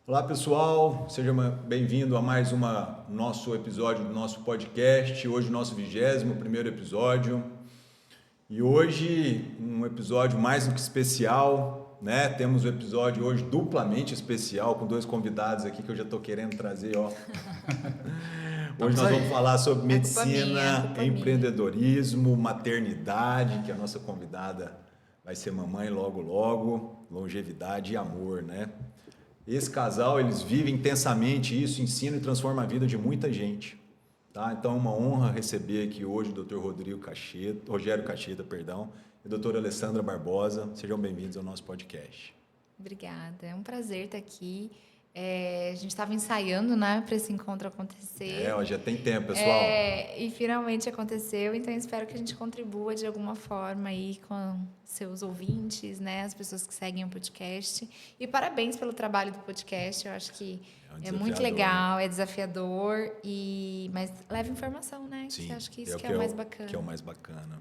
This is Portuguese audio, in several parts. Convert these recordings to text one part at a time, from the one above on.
Olá pessoal, seja bem-vindo a mais nosso episódio do nosso podcast. Hoje nosso 21º episódio. E hoje um episódio mais do que especial, né? Temos um episódio hoje duplamente especial com dois convidados aqui que eu já estou querendo trazer, ó. Hoje nós vamos falar sobre medicina, empreendedorismo, maternidade, que a nossa convidada vai ser mamãe logo logo, longevidade e amor, né? Esse casal, eles vivem intensamente isso, ensinam e transformam a vida de muita gente. Tá? Então, é uma honra receber aqui hoje o Dr. Rogério Cacheta, e a doutora Alessandra Barbosa. Sejam bem-vindos ao nosso podcast. Obrigada, é um prazer estar aqui. A gente estava ensaiando, né, para esse encontro acontecer. Já tem tempo, pessoal. E finalmente aconteceu, então espero que a gente contribua de alguma forma aí com seus ouvintes, né, as pessoas que seguem o podcast. E parabéns pelo trabalho do podcast, eu acho que é muito legal, é desafiador, mas leva informação, né? Sim, eu acho que isso que é o mais bacana. Que é o mais bacana.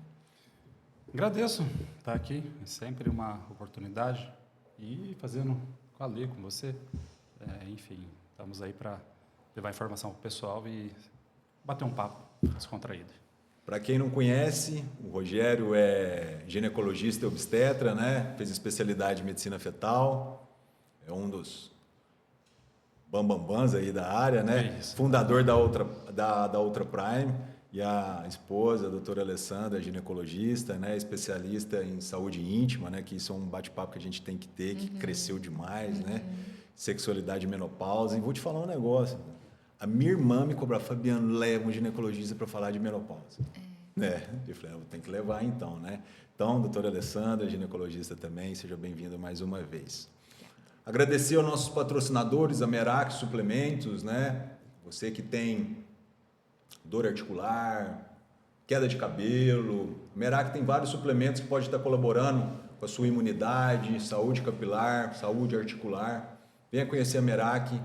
Agradeço estar aqui, é sempre uma oportunidade e fazendo com a Lê, com você. Enfim, estamos aí para levar informação para o pessoal e bater um papo descontraído. Para quem não conhece, o Rogério é ginecologista e obstetra, né? Fez especialidade em medicina fetal, é um dos bambambãs aí da área, né? Fundador da Ultra Prime, e a esposa, a doutora Alessandra, ginecologista, né? Especialista em saúde íntima, né? Que isso é um bate-papo que a gente tem que ter, que cresceu demais, né? Sexualidade e menopausa. E vou te falar um negócio. A minha irmã me cobrou, Fabiano, leva um ginecologista para falar de menopausa. Eu falei, tem que levar então, né? Então, doutora Alessandra, ginecologista também, seja bem-vinda mais uma vez. Agradecer aos nossos patrocinadores, a Merak Suplementos, né? Você que tem dor articular, queda de cabelo. A Merak tem vários suplementos que pode estar colaborando com a sua imunidade, saúde capilar, saúde articular. Venha conhecer a Merak,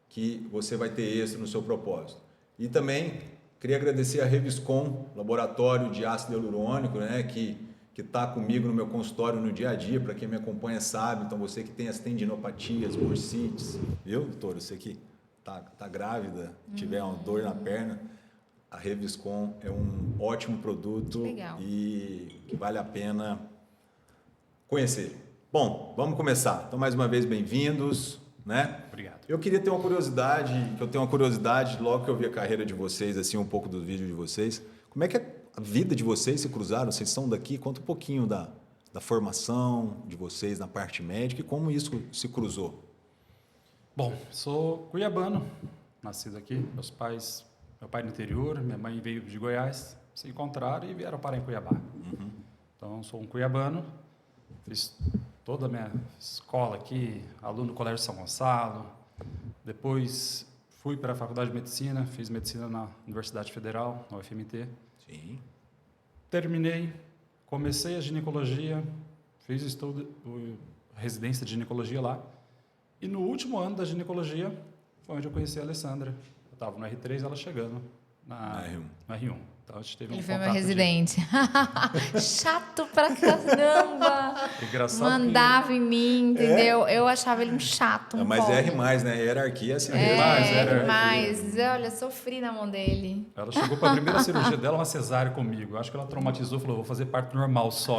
que você vai ter êxito no seu propósito. E também queria agradecer a Reviscom, laboratório de ácido hialurônico, né, que está comigo no meu consultório no dia a dia, para quem me acompanha sabe. Então, você que tem as tendinopatias, bursites, viu, doutora? Você que tá grávida, tiver uma dor na perna, a Reviscom é um ótimo produto e que vale a pena conhecer. Bom, vamos começar. Então, mais uma vez, bem-vindos, né? Obrigado. Eu queria ter uma curiosidade, logo que eu vi a carreira de vocês, assim, um pouco do vídeo de vocês. Como é que a vida de vocês se cruzaram? Vocês são daqui? Conta um pouquinho da formação de vocês na parte médica e como isso se cruzou. Bom, sou cuiabano, nascido aqui. Meu pai no interior, minha mãe veio de Goiás, se encontraram e vieram parar em Cuiabá. Então, sou um cuiabano, fiz toda a minha escola aqui, aluno do Colégio São Gonçalo. Depois fui para a Faculdade de Medicina, fiz medicina na Universidade Federal, na UFMT. Sim. Terminei, comecei a ginecologia, fiz residência de ginecologia lá. E no último ano da ginecologia foi onde eu conheci a Alessandra. Eu estava no R3, ela chegando no R1. Então, a gente teve Ele foi meu residente. Chato pra caramba. Mandava em mim, entendeu? Eu achava ele um chato. Mas R+, né? Hierarquia é assim. Mas olha, sofri na mão dele. Ela chegou para a primeira cirurgia dela, uma cesárea comigo. Acho que ela traumatizou, falou, vou fazer parto normal só.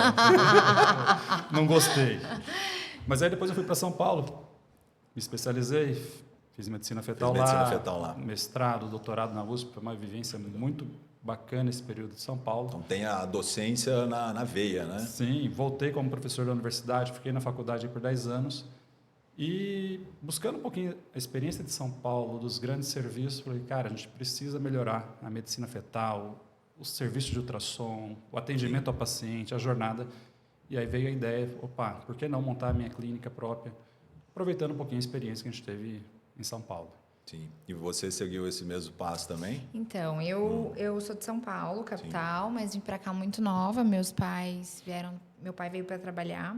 Não gostei. Mas aí depois eu fui para São Paulo, me especializei, fiz medicina fetal lá, mestrado, doutorado na USP, foi uma vivência muito bacana esse período de São Paulo. Então tem a docência na veia, né? Sim, voltei como professor da universidade, fiquei na faculdade por 10 anos e buscando um pouquinho a experiência de São Paulo, dos grandes serviços, falei, cara, a gente precisa melhorar a medicina fetal, os serviços de ultrassom, o atendimento ao paciente, a jornada. E aí veio a ideia, por que não montar a minha clínica própria, aproveitando um pouquinho a experiência que a gente teve em São Paulo. Sim. E você seguiu esse mesmo passo também? Então, eu sou de São Paulo, capital, mas vim para cá muito nova. Meu pai veio para trabalhar.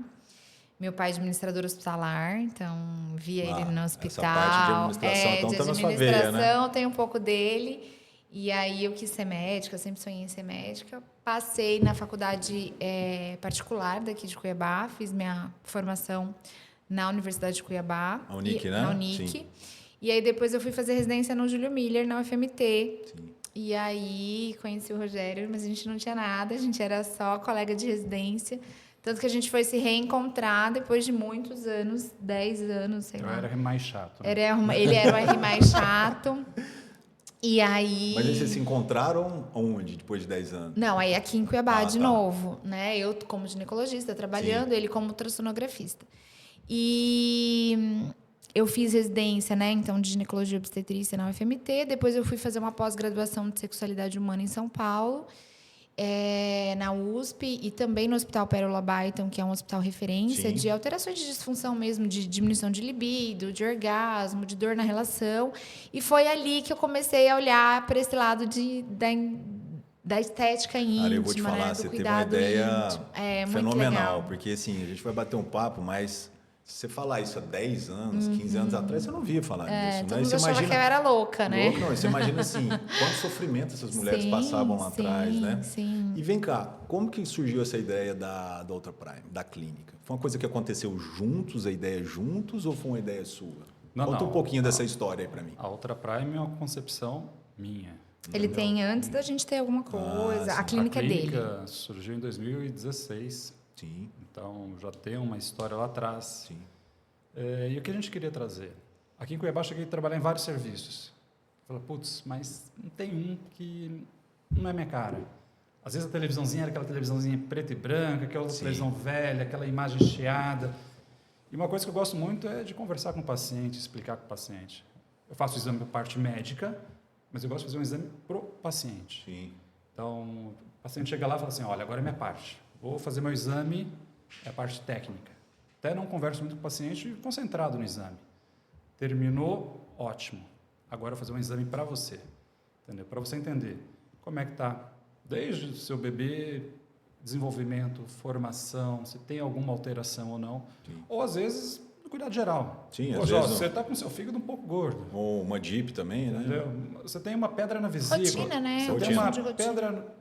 Meu pai é administrador hospitalar, então via ele no hospital. Essa parte de administração, então tá na sua veia, né? Tem um pouco dele. E aí eu quis ser médica, eu sempre sonhei em ser médica. Passei na faculdade particular daqui de Cuiabá, fiz minha formação na Universidade de Cuiabá. A Unic, né? Na Unic. Sim. E aí depois eu fui fazer residência no Júlio Miller, na UFMT. Sim. E aí conheci o Rogério, mas a gente não tinha nada, a gente era só colega de residência. Tanto que a gente foi se reencontrar depois de muitos anos, 10 anos, sei lá. Eu era mais chato. Né? Ele era o R mais chato. E aí... Mas aí vocês se encontraram onde, depois de 10 anos? Não, aí aqui em Cuiabá de tá. novo, né? Eu como ginecologista trabalhando, ele como ultrassonografista. E eu fiz residência, né? Então, de ginecologia e obstetrícia na UFMT. Depois eu fui fazer uma pós-graduação de sexualidade humana em São Paulo, na USP, e também no Hospital Pérola Baiton, que é um hospital referência Sim. de alterações de disfunção mesmo, de diminuição de libido, de orgasmo, de dor na relação. E foi ali que eu comecei a olhar para esse lado da estética íntima, Cara, eu vou te falar, né? Do você teve uma cuidado ideia íntimo. É muito fenomenal, legal. porque assim, a gente vai bater um papo, mas se você falar isso há 10 anos, 15 anos atrás, você não via falar disso, Todo né? E mundo você achava imagina que eu era louca, né? louco, não, e você imagina assim, quanto sofrimento essas mulheres Sim, passavam lá sim, atrás, né? sim. E vem cá, como que surgiu essa ideia da Ultra Prime, da clínica? Foi uma coisa que aconteceu juntos, a ideia juntos, ou foi uma ideia sua? Conta um pouquinho dessa história aí para mim. A Ultra Prime é uma concepção minha. Ele tem antes da gente ter alguma coisa. A clínica é dele. A clínica surgiu em 2016. Sim. Então, já tem uma história lá atrás. Sim. E o que a gente queria trazer? Aqui em Cuiabá, eu cheguei a trabalhar em vários serviços. Falei, putz, mas não tem um que não é minha cara. Às vezes a televisãozinha era aquela televisãozinha preta e branca, aquela televisão velha, aquela imagem chiada. E uma coisa que eu gosto muito é de conversar com o paciente, explicar com o paciente. Eu faço o exame da parte médica, mas eu gosto de fazer um exame pro paciente. Sim. Então, o paciente chega lá e fala assim, olha, agora é minha parte. Vou fazer meu exame, é a parte técnica. Até não converso muito com o paciente, concentrado no exame. Terminou, ótimo. Agora eu vou fazer um exame para você. Entendeu? Para você entender como é que está, desde o seu bebê, desenvolvimento, formação, se tem alguma alteração ou não. Sim. Ou, às vezes, no cuidado geral. Sim, Pô, às Jó, vezes você está com o seu fígado um pouco gordo. Ou uma DIP também, né? Entendeu? Você tem uma pedra na vesícula. Rotina, né? Você Rotina. tem uma De rotina. pedra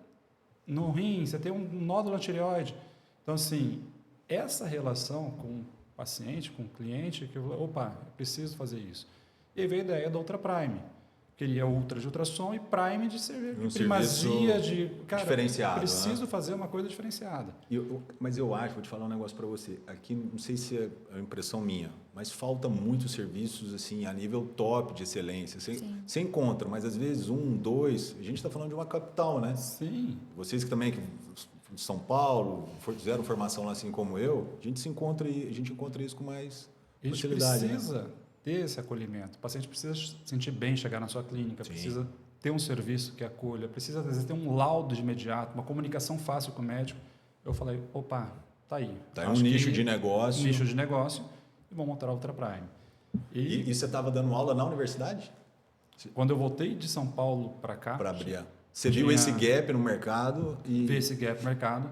no rim, você tem um nódulo na tireoide. Então, assim, essa relação com o paciente, com o cliente, que eu falei, opa, eu preciso fazer isso. E aí veio a ideia da Ultra Prime. Queria ultra de ultrassom e Prime de primazia, de... Cara, diferenciado, preciso né? fazer uma coisa diferenciada. Mas eu acho, vou te falar um negócio para você. Aqui, não sei se é a impressão minha, mas falta muitos serviços assim a nível top de excelência. Você encontra, mas às vezes 1, 2, a gente está falando de uma capital, né? Sim. Vocês que também de São Paulo, fizeram formação lá assim como eu, a gente encontra isso com mais A gente facilidade. precisa ter esse acolhimento. O paciente precisa se sentir bem, chegar na sua clínica, Sim. precisa ter um serviço que acolha, precisa, às vezes, ter um laudo de imediato, uma comunicação fácil com o médico. Eu falei, opa, tá aí. Tá aí um nicho de negócio. Um nicho de negócio e vou montar a Ultra Prime. E você estava dando aula na universidade? Quando eu voltei de São Paulo para cá... Para abrir. Você viu esse gap no mercado e... Vi esse gap no mercado.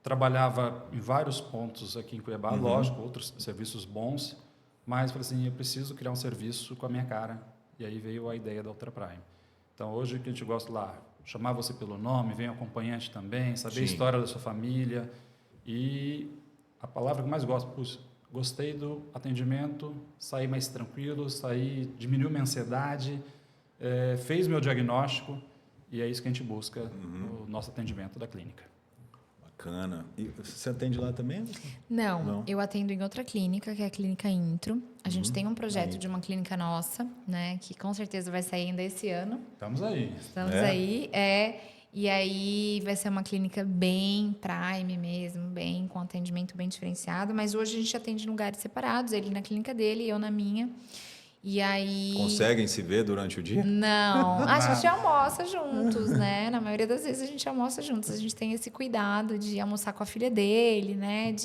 Trabalhava em vários pontos aqui em Cuiabá, lógico, outros serviços bons, mas falei assim, eu preciso criar um serviço com a minha cara. E aí veio a ideia da Ultra Prime. Então, hoje, o que a gente gosta lá, chamar você pelo nome, vem acompanhante também, saber a história da sua família. E a palavra que eu mais gosto, gostei do atendimento, saí mais tranquilo, diminuiu minha ansiedade, fez meu diagnóstico, e é isso que a gente busca no nosso atendimento da clínica. Bacana. E você atende lá também? Não, eu atendo em outra clínica, que é a Clínica Intro. A gente tem um projeto de uma clínica nossa, né, que com certeza vai sair ainda esse ano. Estamos aí. Estamos aí, e aí vai ser uma clínica bem prime mesmo, bem com atendimento bem diferenciado, mas hoje a gente atende em lugares separados, ele na clínica dele e eu na minha. E aí... Conseguem se ver durante o dia? Não, a gente almoça juntos, né? Na maioria das vezes a gente almoça juntos. A gente tem esse cuidado de almoçar com a filha dele, né?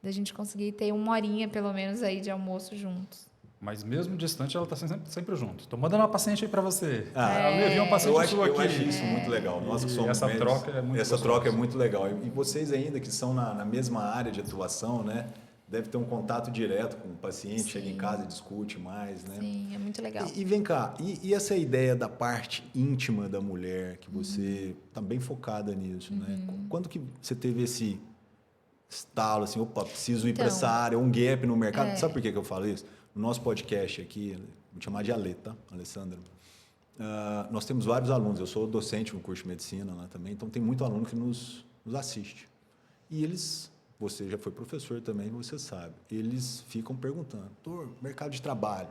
Da gente conseguir ter 1 horinha, pelo menos, aí de almoço juntos. Mas mesmo distante, ela está sempre junto. Estou mandando uma paciente aí para você. Eu levei um paciente sua aqui. Eu acho isso muito legal. Nós que somos essa médicos, troca é muito essa troca é muito legal. E vocês ainda que são na mesma área de atuação, né? Deve ter um contato direto com o paciente, chega em casa e discute mais, né? Sim, é muito legal. E vem cá, e essa ideia da parte íntima da mulher, que você está bem focada nisso, né? Quando que você teve estalo, assim, opa, preciso ir para essa área, um gap no mercado. Sabe por que eu falo isso? No nosso podcast aqui, vou chamar de Ale, tá? Alessandra. Nós temos vários alunos, eu sou docente no curso de medicina lá também, então tem muito aluno que nos assiste. E eles, você já foi professor também, você sabe, eles ficam perguntando, doutor, mercado de trabalho,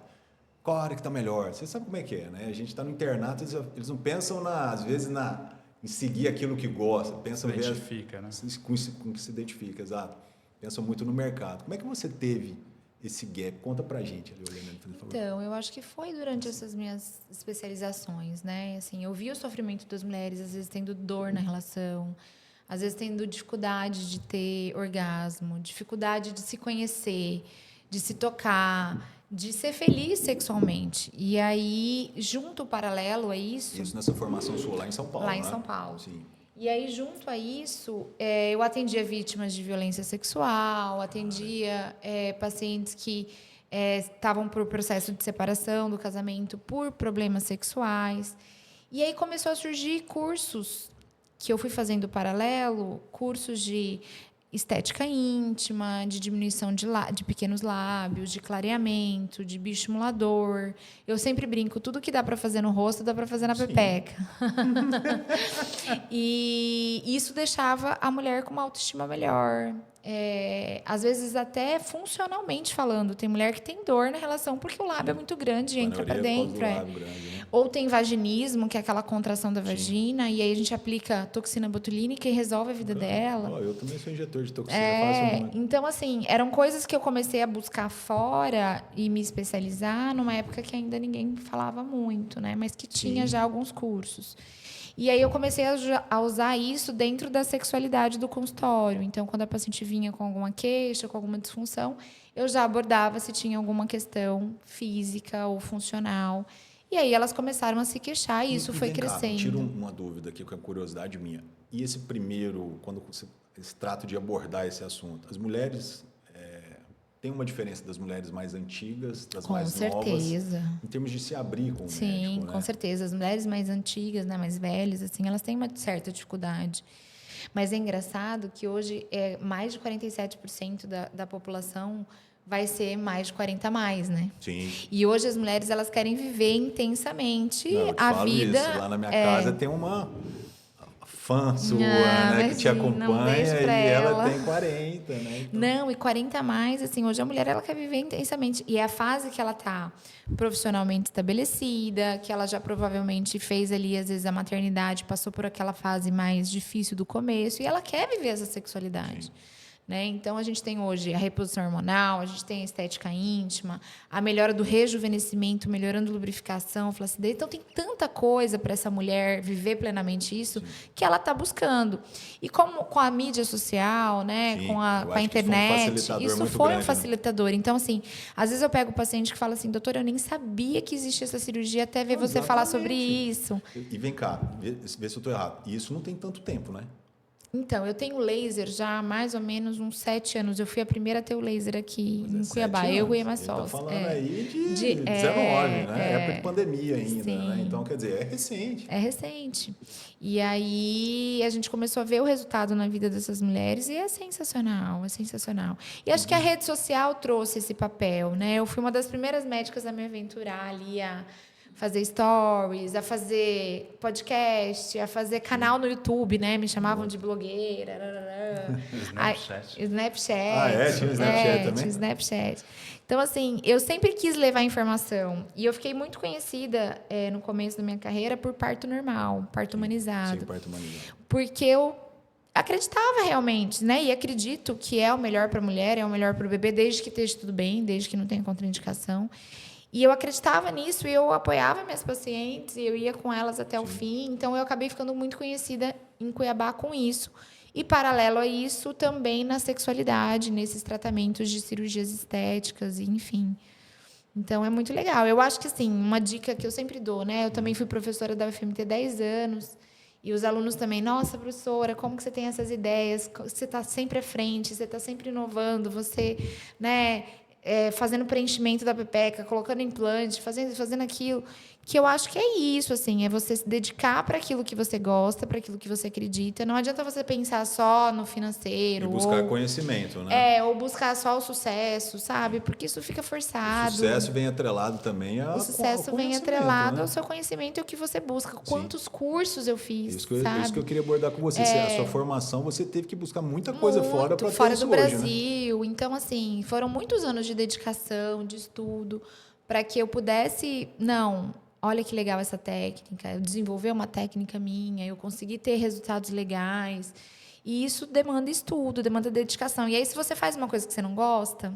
qual área que está melhor? Você sabe como é que é, né? A gente está no internato, eles não pensam, às vezes, em seguir aquilo que gosta, pensam se identifica, né? Com que se identifica, exato. Pensam muito no mercado. Como é que você teve esse gap? Conta pra gente, ali, olhando, por favor. Então, eu acho que foi durante essas minhas especializações, né? Assim, eu vi o sofrimento das mulheres, às vezes tendo dor na relação, às vezes tendo dificuldade de ter orgasmo, dificuldade de se conhecer, de se tocar, de ser feliz sexualmente. E aí, junto, paralelo a isso... Isso nessa formação sua lá em São Paulo, Lá em né? São Paulo. Sim. E aí, junto a isso, eu atendia vítimas de violência sexual, atendia pacientes que estavam por processo de separação do casamento por problemas sexuais. E aí começou a surgir cursos que eu fui fazendo paralelo, cursos de estética íntima, de diminuição de pequenos lábios, de clareamento, de bioestimulador. Eu sempre brinco, tudo que dá para fazer no rosto, dá para fazer na pepeca. E isso deixava a mulher com uma autoestima melhor. Às vezes até funcionalmente falando, tem mulher que tem dor na relação porque o lábio é muito grande e entra para dentro. Grande, né? Ou tem vaginismo, que é aquela contração da vagina, e aí a gente aplica toxina botulínica e resolve a vida dela. Eu também sou injetor de toxina, faço muito. Então, assim, eram coisas que eu comecei a buscar fora e me especializar numa época que ainda ninguém falava muito, né? Mas que tinha já alguns cursos. E aí eu comecei a usar isso dentro da sexualidade do consultório. Então, quando a paciente vinha com alguma queixa, com alguma disfunção, eu já abordava se tinha alguma questão física ou funcional. E aí elas começaram a se queixar e isso foi crescendo. Tiro uma dúvida aqui, com a curiosidade minha. E esse primeiro, quando você trata de abordar esse assunto, as mulheres... Tem uma diferença das mulheres mais antigas, das mais novas? Com certeza. Em termos de se abrir com o médico, Sim, com certeza. As mulheres mais antigas, né, mais velhas, assim, elas têm uma certa dificuldade. Mas é engraçado que hoje mais de 47% da população vai ser mais de 40 a mais, né? Sim. E hoje as mulheres elas querem viver intensamente a vida. Isso. Lá na minha casa tem uma fã sua, né, que te acompanha e ela tem 40, né? Então... Não, e 40 a mais, assim, hoje a mulher ela quer viver intensamente. E é a fase que ela está profissionalmente estabelecida, que ela já provavelmente fez ali, às vezes, a maternidade, passou por aquela fase mais difícil do começo, e ela quer viver essa sexualidade. Sim. Né? Então, a gente tem hoje a reposição hormonal, a gente tem a estética íntima, a melhora do rejuvenescimento, melhorando a lubrificação, flacidez. Então, tem tanta coisa para essa mulher viver plenamente isso que ela está buscando. E como com a mídia social, né? com a internet, isso foi um facilitador. Né? Então, assim, às vezes eu pego o paciente que fala assim, doutora, eu nem sabia que existia essa cirurgia até ver você falar sobre isso. E vem cá, vê se eu estou errado. E isso não tem tanto tempo, né? Então, eu tenho laser já há mais ou menos uns 7 anos. Eu fui a primeira a ter o laser aqui em Cuiabá. Eu e a Sós. Está falando aí de 19, né? Época de pandemia ainda, né? Então, quer dizer, é recente. É recente. E aí, a gente começou a ver o resultado na vida dessas mulheres e é sensacional, é sensacional. E acho que a rede social trouxe esse papel, né? Eu fui uma das primeiras médicas a me aventurar ali a fazer stories, a fazer podcast, a fazer canal no YouTube, né? Me chamavam de blogueira. Snapchat. Snapchat. Tinha o Snapchat também? Tinha o Snapchat. Então, assim, eu sempre quis levar informação. E eu fiquei muito conhecida no começo da minha carreira por parto normal, parto humanizado. Sim, parto humanizado. Porque eu acreditava realmente, né? E acredito que é o melhor para a mulher, é o melhor para o bebê, desde que esteja tudo bem, desde que não tenha contraindicação. E eu acreditava nisso e eu apoiava minhas pacientes e eu ia com elas até o fim. Então, eu acabei ficando muito conhecida em Cuiabá com isso. E, paralelo a isso, também na sexualidade, nesses tratamentos de cirurgias estéticas, enfim. Então, é muito legal. Eu acho que, assim, uma dica que eu sempre dou, né? Eu também fui professora da UFMT 10 anos. E os alunos também, nossa, professora, como que você tem essas ideias? Você está sempre à frente, você está sempre inovando, você, né... fazendo preenchimento da pepeca, colocando implante, fazendo aquilo, que eu acho que é isso, assim, é você se dedicar para aquilo que você gosta, para aquilo que você acredita. Não adianta você pensar só no financeiro. E buscar conhecimento, né? Ou buscar só o sucesso, sabe? Porque isso fica forçado. O sucesso vem atrelado também ao sucesso vem atrelado ao seu conhecimento e ao que você busca. Quantos cursos eu fiz, sabe? Isso que eu queria abordar com você. A sua formação, você teve que buscar muita coisa fora para ter isso do hoje, Brasil. Né? Então, assim, foram muitos anos de dedicação, de estudo, para que eu pudesse... Olha que legal essa técnica. Eu desenvolver uma técnica minha, eu consegui ter resultados legais. E isso demanda estudo, demanda dedicação. E aí, se você faz uma coisa que você não gosta,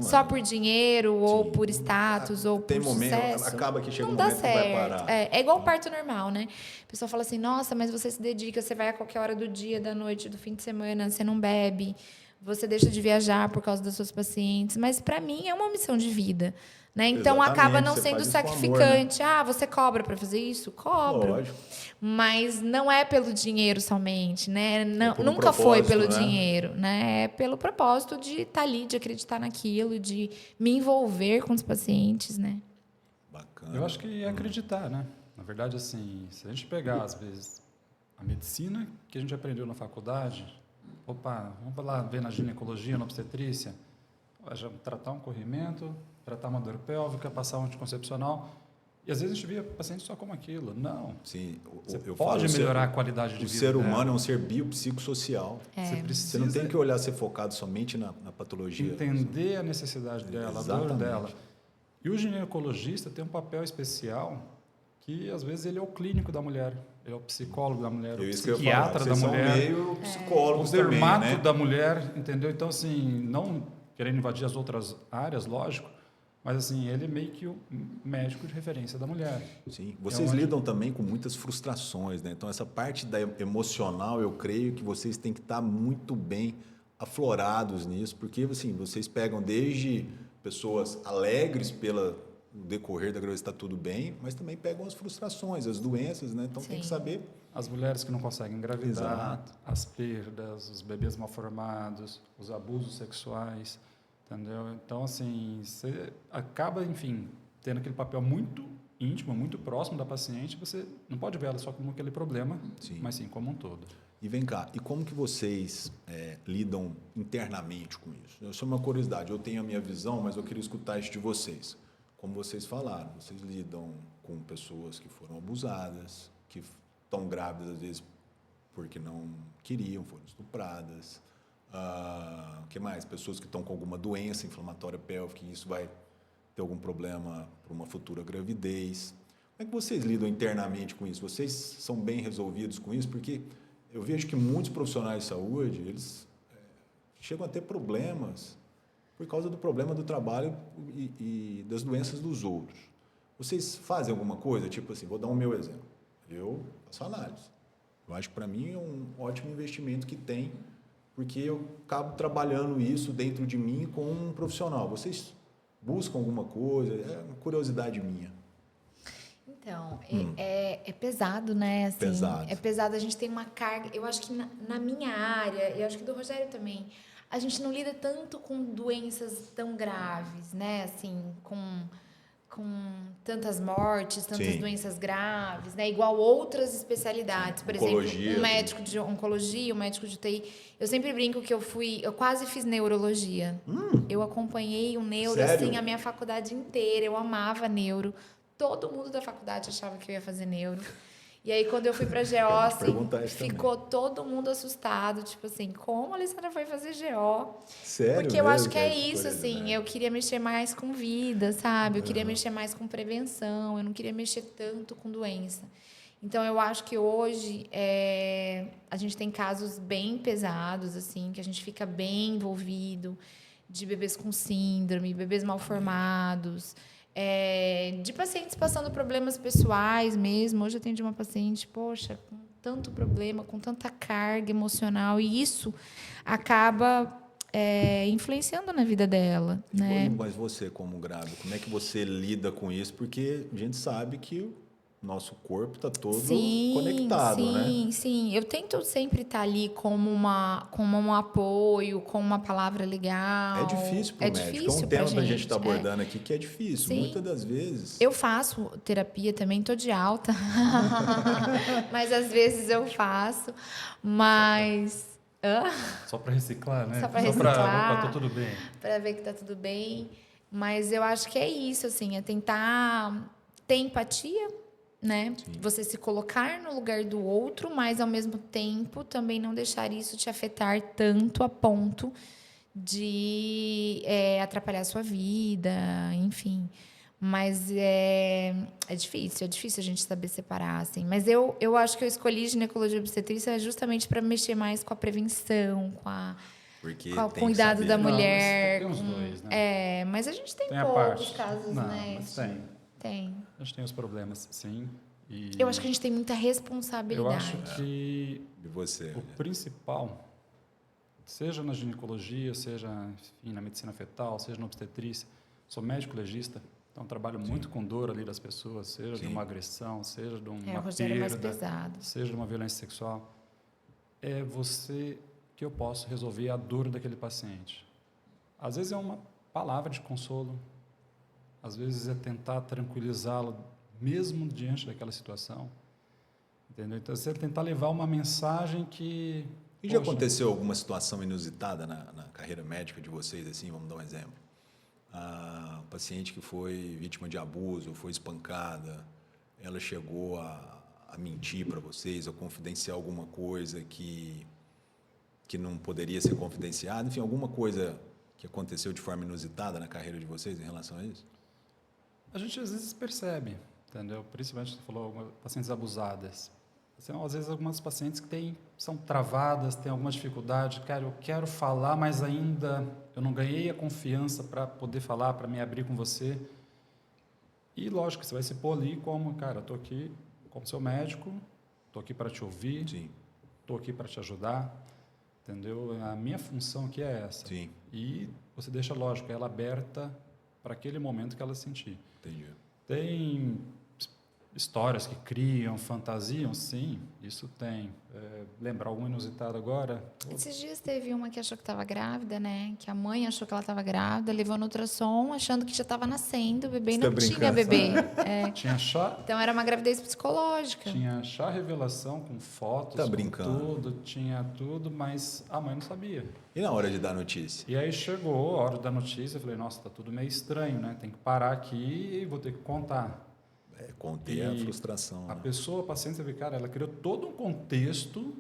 só por dinheiro, ou por status, ou por sucesso, acaba que chega um momento que vai parar. É igual parto normal, né? A pessoa fala assim, nossa, mas você se dedica, você vai a qualquer hora do dia, da noite, do fim de semana, você não bebe, você deixa de viajar por causa das suas pacientes. Mas, para mim, é uma missão de vida. Né? Então, acaba não sendo sacrificante. Amor, né? Você cobra para fazer isso? Cobro. Lógico. Mas não é pelo dinheiro somente, né? Nunca foi pelo dinheiro, né? É pelo propósito de estar ali, de acreditar naquilo, de me envolver com os pacientes, né? Bacana. Eu acho que é acreditar, né? Na verdade, assim, se a gente pegar, às vezes, a medicina que a gente aprendeu na faculdade, vamos lá ver na ginecologia, na obstetrícia, já tratar um corrimento, tratar uma dor pélvica, passar um anticoncepcional. E às vezes a gente via paciente só como aquilo. Não. Sim, você pode melhorar a qualidade de vida. O ser humano é um ser biopsicossocial. Você não tem que olhar, ser focado somente na patologia. Entender a necessidade dela, Exatamente. A dor dela. E o ginecologista tem um papel especial que, às vezes, ele é o clínico da mulher. Ele é o psicólogo da mulher, o psiquiatra da mulher. São meio psicólogos também, o dermato né? da mulher, entendeu? Então, assim, não querendo invadir as outras áreas, lógico, mas, assim, ele é meio que o médico de referência da mulher. Sim. Vocês lidam também com muitas frustrações, né? Então, essa parte da emocional, eu creio que vocês têm que estar muito bem aflorados nisso, porque, assim, vocês pegam desde pessoas alegres pelo decorrer da gravidez, está tudo bem, mas também pegam as frustrações, as doenças, né? Então, tem que saber... As mulheres que não conseguem engravidar, as perdas, os bebês mal formados, os abusos sexuais... Entendeu? Então, assim, você acaba, enfim, tendo aquele papel muito íntimo, muito próximo da paciente. Você não pode ver ela só como aquele problema, mas sim como um todo. E vem cá, e como que vocês lidam internamente com isso? Isso é uma curiosidade. Eu tenho a minha visão, mas eu queria escutar isso de vocês. Como vocês falaram, vocês lidam com pessoas que foram abusadas, que estão grávidas, às vezes, porque não queriam, foram estupradas. O que mais? Pessoas que estão com alguma doença inflamatória pélvica, e isso vai ter algum problema para uma futura gravidez. Como é que vocês lidam internamente com isso? Vocês são bem resolvidos com isso? Porque eu vejo que muitos profissionais de saúde, eles chegam a ter problemas por causa do problema do trabalho e das doenças dos outros. Vocês fazem alguma coisa? Tipo assim, vou dar o meu exemplo. Eu faço análise. Eu acho que para mim é um ótimo investimento que tem, porque eu acabo trabalhando isso dentro de mim com um profissional. Vocês buscam alguma coisa? É uma curiosidade minha. Então, é pesado, né? Assim, pesado. É pesado. A gente tem uma carga... Eu acho que na minha área, e eu acho que do Rogério também, a gente não lida tanto com doenças tão graves, né? Assim, com tantas mortes, tantas doenças graves, né? Igual outras especialidades. Por exemplo, um médico de oncologia, um médico de UTI. Eu sempre brinco que eu quase fiz neurologia. Eu acompanhei o neuro, assim, a minha faculdade inteira. Eu amava neuro. Todo mundo da faculdade achava que eu ia fazer neuro. E aí, quando eu fui para GO, assim, ficou todo mundo assustado. Tipo assim, como a Alessandra foi fazer GO? Sério? Porque eu acho que é isso, assim. Eu queria mexer mais com vida, sabe? Eu queria mexer mais com prevenção. Eu não queria mexer tanto com doença. Então, eu acho que hoje a gente tem casos bem pesados, assim, que a gente fica bem envolvido, de bebês com síndrome, bebês mal formados... de pacientes passando problemas pessoais mesmo. Hoje eu atendi uma paciente, poxa, com tanto problema, com tanta carga emocional, e isso acaba influenciando na vida dela. Né? Mas você, como grávida, como é que você lida com isso? Porque a gente sabe que nosso corpo está todo Sim, conectado, né? sim. Eu tento sempre estar ali como um apoio, com uma palavra legal. É difícil para o médico. É um difícil tema pra para a gente estar gente, abordando aqui que é difícil. Sim. Muitas das vezes. Eu faço terapia também, tô de alta. Mas às vezes eu faço. Mas. Só para reciclar, né? Só para Opa, reciclar. tá tudo bem. Para ver que tá tudo bem. Mas eu acho que é isso, assim, é tentar ter empatia, né? Sim. Você se colocar no lugar do outro, mas ao mesmo tempo também não deixar isso te afetar tanto a ponto de atrapalhar a sua vida, enfim. Mas é difícil a gente saber separar, assim. Mas eu acho que eu escolhi ginecologia e obstetrícia justamente para mexer mais com a prevenção, Porque com o tem que cuidado saber. da Não, mas mulher. tem os dois, né? Mas a gente tem Tem a poucos parte. casos, Não, né? mas tem. Tem. A gente tem os problemas, sim. E Eu acho que a gente tem muita eu responsabilidade. acho que E você? o principal, seja na ginecologia, seja enfim, na medicina fetal, seja na obstetrícia, sou médico legista, então trabalho muito com dor ali das pessoas, seja de uma agressão, seja de uma O Rogério é mais perda, pesado. seja de uma violência sexual. É você que eu posso resolver a dor daquele paciente. Às vezes é uma palavra de consolo, às vezes é tentar tranquilizá-lo mesmo diante daquela situação. Entendeu? Então, você tentar levar uma mensagem que... E já aconteceu alguma situação inusitada na carreira médica de vocês, assim, vamos dar um exemplo? A paciente que foi vítima de abuso, foi espancada, ela chegou a mentir para vocês, a confidenciar alguma coisa que não poderia ser confidenciada, enfim, alguma coisa que aconteceu de forma inusitada na carreira de vocês em relação a isso? A gente às vezes percebe, entendeu? Principalmente você falou algumas pacientes abusadas. São, às vezes, algumas pacientes que são travadas, têm alguma dificuldade. Cara, eu quero falar, mas ainda eu não ganhei a confiança para poder falar, para me abrir com você. E, lógico, você vai se pôr ali como, cara, estou aqui como seu médico, estou aqui para te ouvir, estou aqui para te ajudar, entendeu? A minha função aqui é essa. Sim. E você deixa, lógico, ela aberta para aquele momento que ela sentir. Entendi. Tem histórias que criam, fantasiam, sim, isso tem. Lembrar algum inusitado agora? Esses dias teve uma que achou que estava grávida, né? Que a mãe achou que ela estava grávida, levou no ultrassom, achando que já estava nascendo, o bebê e não tinha bebê. Tinha chá? Então era uma gravidez psicológica. Tinha chá revelação com fotos, Tá brincando. com tudo, tinha tudo, mas a mãe não sabia. E na hora de dar notícia? E aí chegou a hora da notícia, eu falei, nossa, tá tudo meio estranho, né? Tem que parar aqui e vou ter que contar. Conter a frustração. A né? pessoa, a paciente, cara, ela criou todo um contexto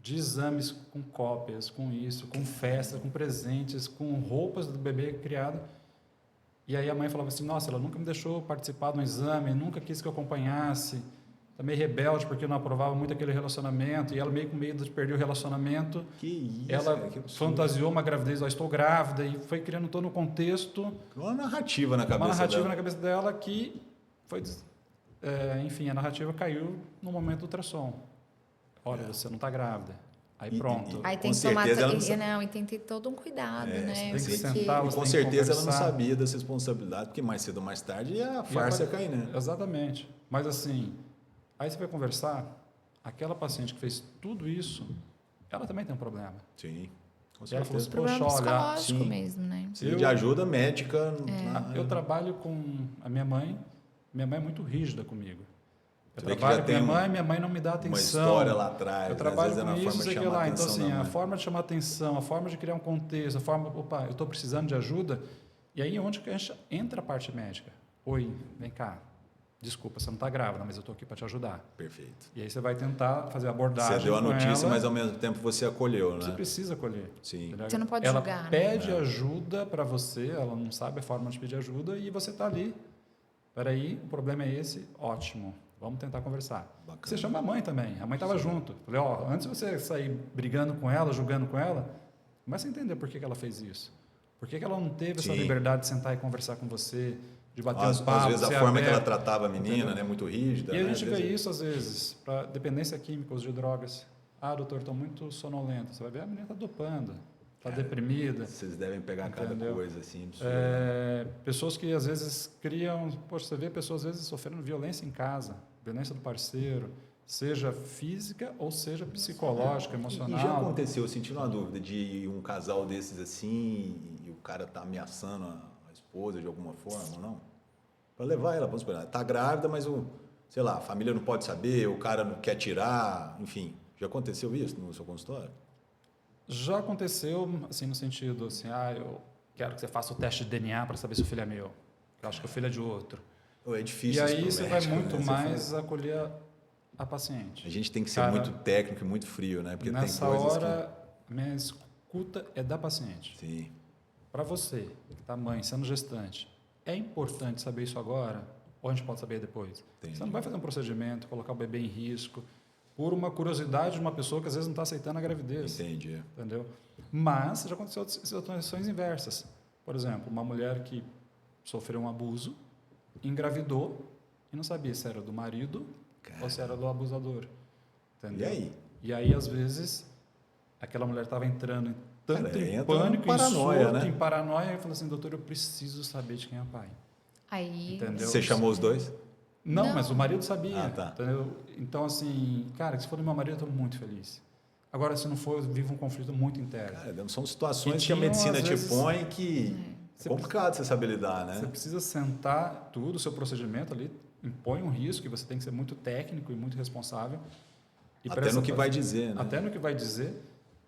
de exames com cópias, com isso, com festa, com presentes, com roupas do bebê criado. E aí a mãe falava assim, nossa, ela nunca me deixou participar de um exame, nunca quis que eu acompanhasse, tá meio rebelde porque não aprovava muito aquele relacionamento, e ela meio com medo de perder o relacionamento. Que isso, ela que absurdo. fantasiou uma gravidez, ó, estou grávida, e foi criando todo um contexto. Uma narrativa na cabeça Uma narrativa dela. na cabeça dela que foi... enfim, a narrativa caiu no momento do ultrassom. Olha, você não está grávida. Aí pronto. Aí tem Com que tomar certeza ela não e tem que ter todo um cuidado, né? Tem que Porque- sentar, E você com tem que certeza ela não conversar. sabia dessa responsabilidade, porque mais cedo ou mais tarde a farsa ia cair, né? Exatamente. Mas assim, aí você vai conversar, aquela paciente que fez tudo isso, ela também tem um problema. Sim, com E ela falou certeza. assim, Problema poxa, olha, psicológico sim. mesmo, né? Precisa de ajuda médica. eu trabalho com a minha mãe é muito rígida comigo. Eu Você vê que trabalho já com tem minha mãe não me dá atenção. uma história lá atrás, Eu né? trabalho Às vezes é com na isso, forma de sei que chamar lá. a Então, atenção assim, da a mãe. forma de chamar atenção, a forma de criar um contexto, a forma, opa, eu estou precisando de ajuda. E aí onde que entra a parte médica? Oi, vem cá. Desculpa, você não está grávida, mas eu estou aqui para te ajudar. Perfeito. E aí você vai tentar fazer a abordagem. Você deu a com notícia, ela. mas ao mesmo tempo você acolheu, Você né? precisa acolher. Sim. Entendeu? Você não pode ela julgar, né? pede ajuda para você, ela não sabe a forma de pedir ajuda e você está ali. Peraí, o problema é esse, ótimo. Vamos tentar conversar. Bacana. Você chama a mãe também. A mãe estava junto. Falei, ó, antes de você sair brigando com ela, julgando com ela, começa a entender por que ela fez isso. Por que ela não teve essa Sim. liberdade de sentar e conversar com você, de bater Às um papo, vezes a ser forma que ela aberto. tratava a menina, Entendeu? né? Muito rígida. E a né? gente Às vê vezes- isso, às vezes, para dependência química, uso de drogas. Ah, doutor, estou muito sonolento. Você vai ver, a menina está dopando, está deprimida. Vocês devem pegar cada Entendeu? coisa assim. absurda. Pessoas que às vezes criam... Poxa, você vê pessoas às vezes sofrendo violência em casa. violência do parceiro, seja física ou seja psicológica, emocional. E já aconteceu, eu senti uma dúvida de um casal desses assim e o cara tá ameaçando a esposa de alguma forma ou não? Para levar ela, vamos esperar. Tá grávida, mas sei lá, a família não pode saber, o cara não quer tirar, enfim. Já aconteceu isso no seu consultório? Já aconteceu, assim, no sentido, assim, eu quero que você faça o teste de DNA para saber se o filho é meu. Eu acho que o filho é de outro. É difícil. E aí isso você pro médico, vai muito né? mais acolher a paciente. A gente tem que ser muito técnico e muito frio, né? Porque nessa tem coisas hora, a minha escuta é da paciente. Sim. Para você, que está mãe, sendo gestante, é importante saber isso agora ou a gente pode saber depois? Entendi. Você não vai fazer um procedimento, colocar o bebê em risco por uma curiosidade de uma pessoa que às vezes não está aceitando a gravidez. Entendi. Entendeu? Mas já aconteceu situações inversas. Por exemplo, uma mulher que sofreu um abuso, engravidou e não sabia se era do marido ou se era do abusador. Entendeu? E aí? E aí, às vezes, aquela mulher estava entrando em tanto em pânico, paranoia, em surto, né? em paranoia, e falou assim, doutor, eu preciso saber de quem é o pai. Aí, Entendeu? Você chamou os dois? Não, mas o marido sabia. Ah, tá. Entendeu? Então, assim, cara, se for do meu marido, eu estou muito feliz. Agora, se não for, eu vivo um conflito muito interno. Cara, são situações E que a tinham, medicina às te vezes, põe que é complicado você saber lidar, né? Você precisa sentar tudo, o seu procedimento ali impõe um risco e você tem que ser muito técnico e muito responsável. E até no que vai dizer, né? Até no que vai dizer.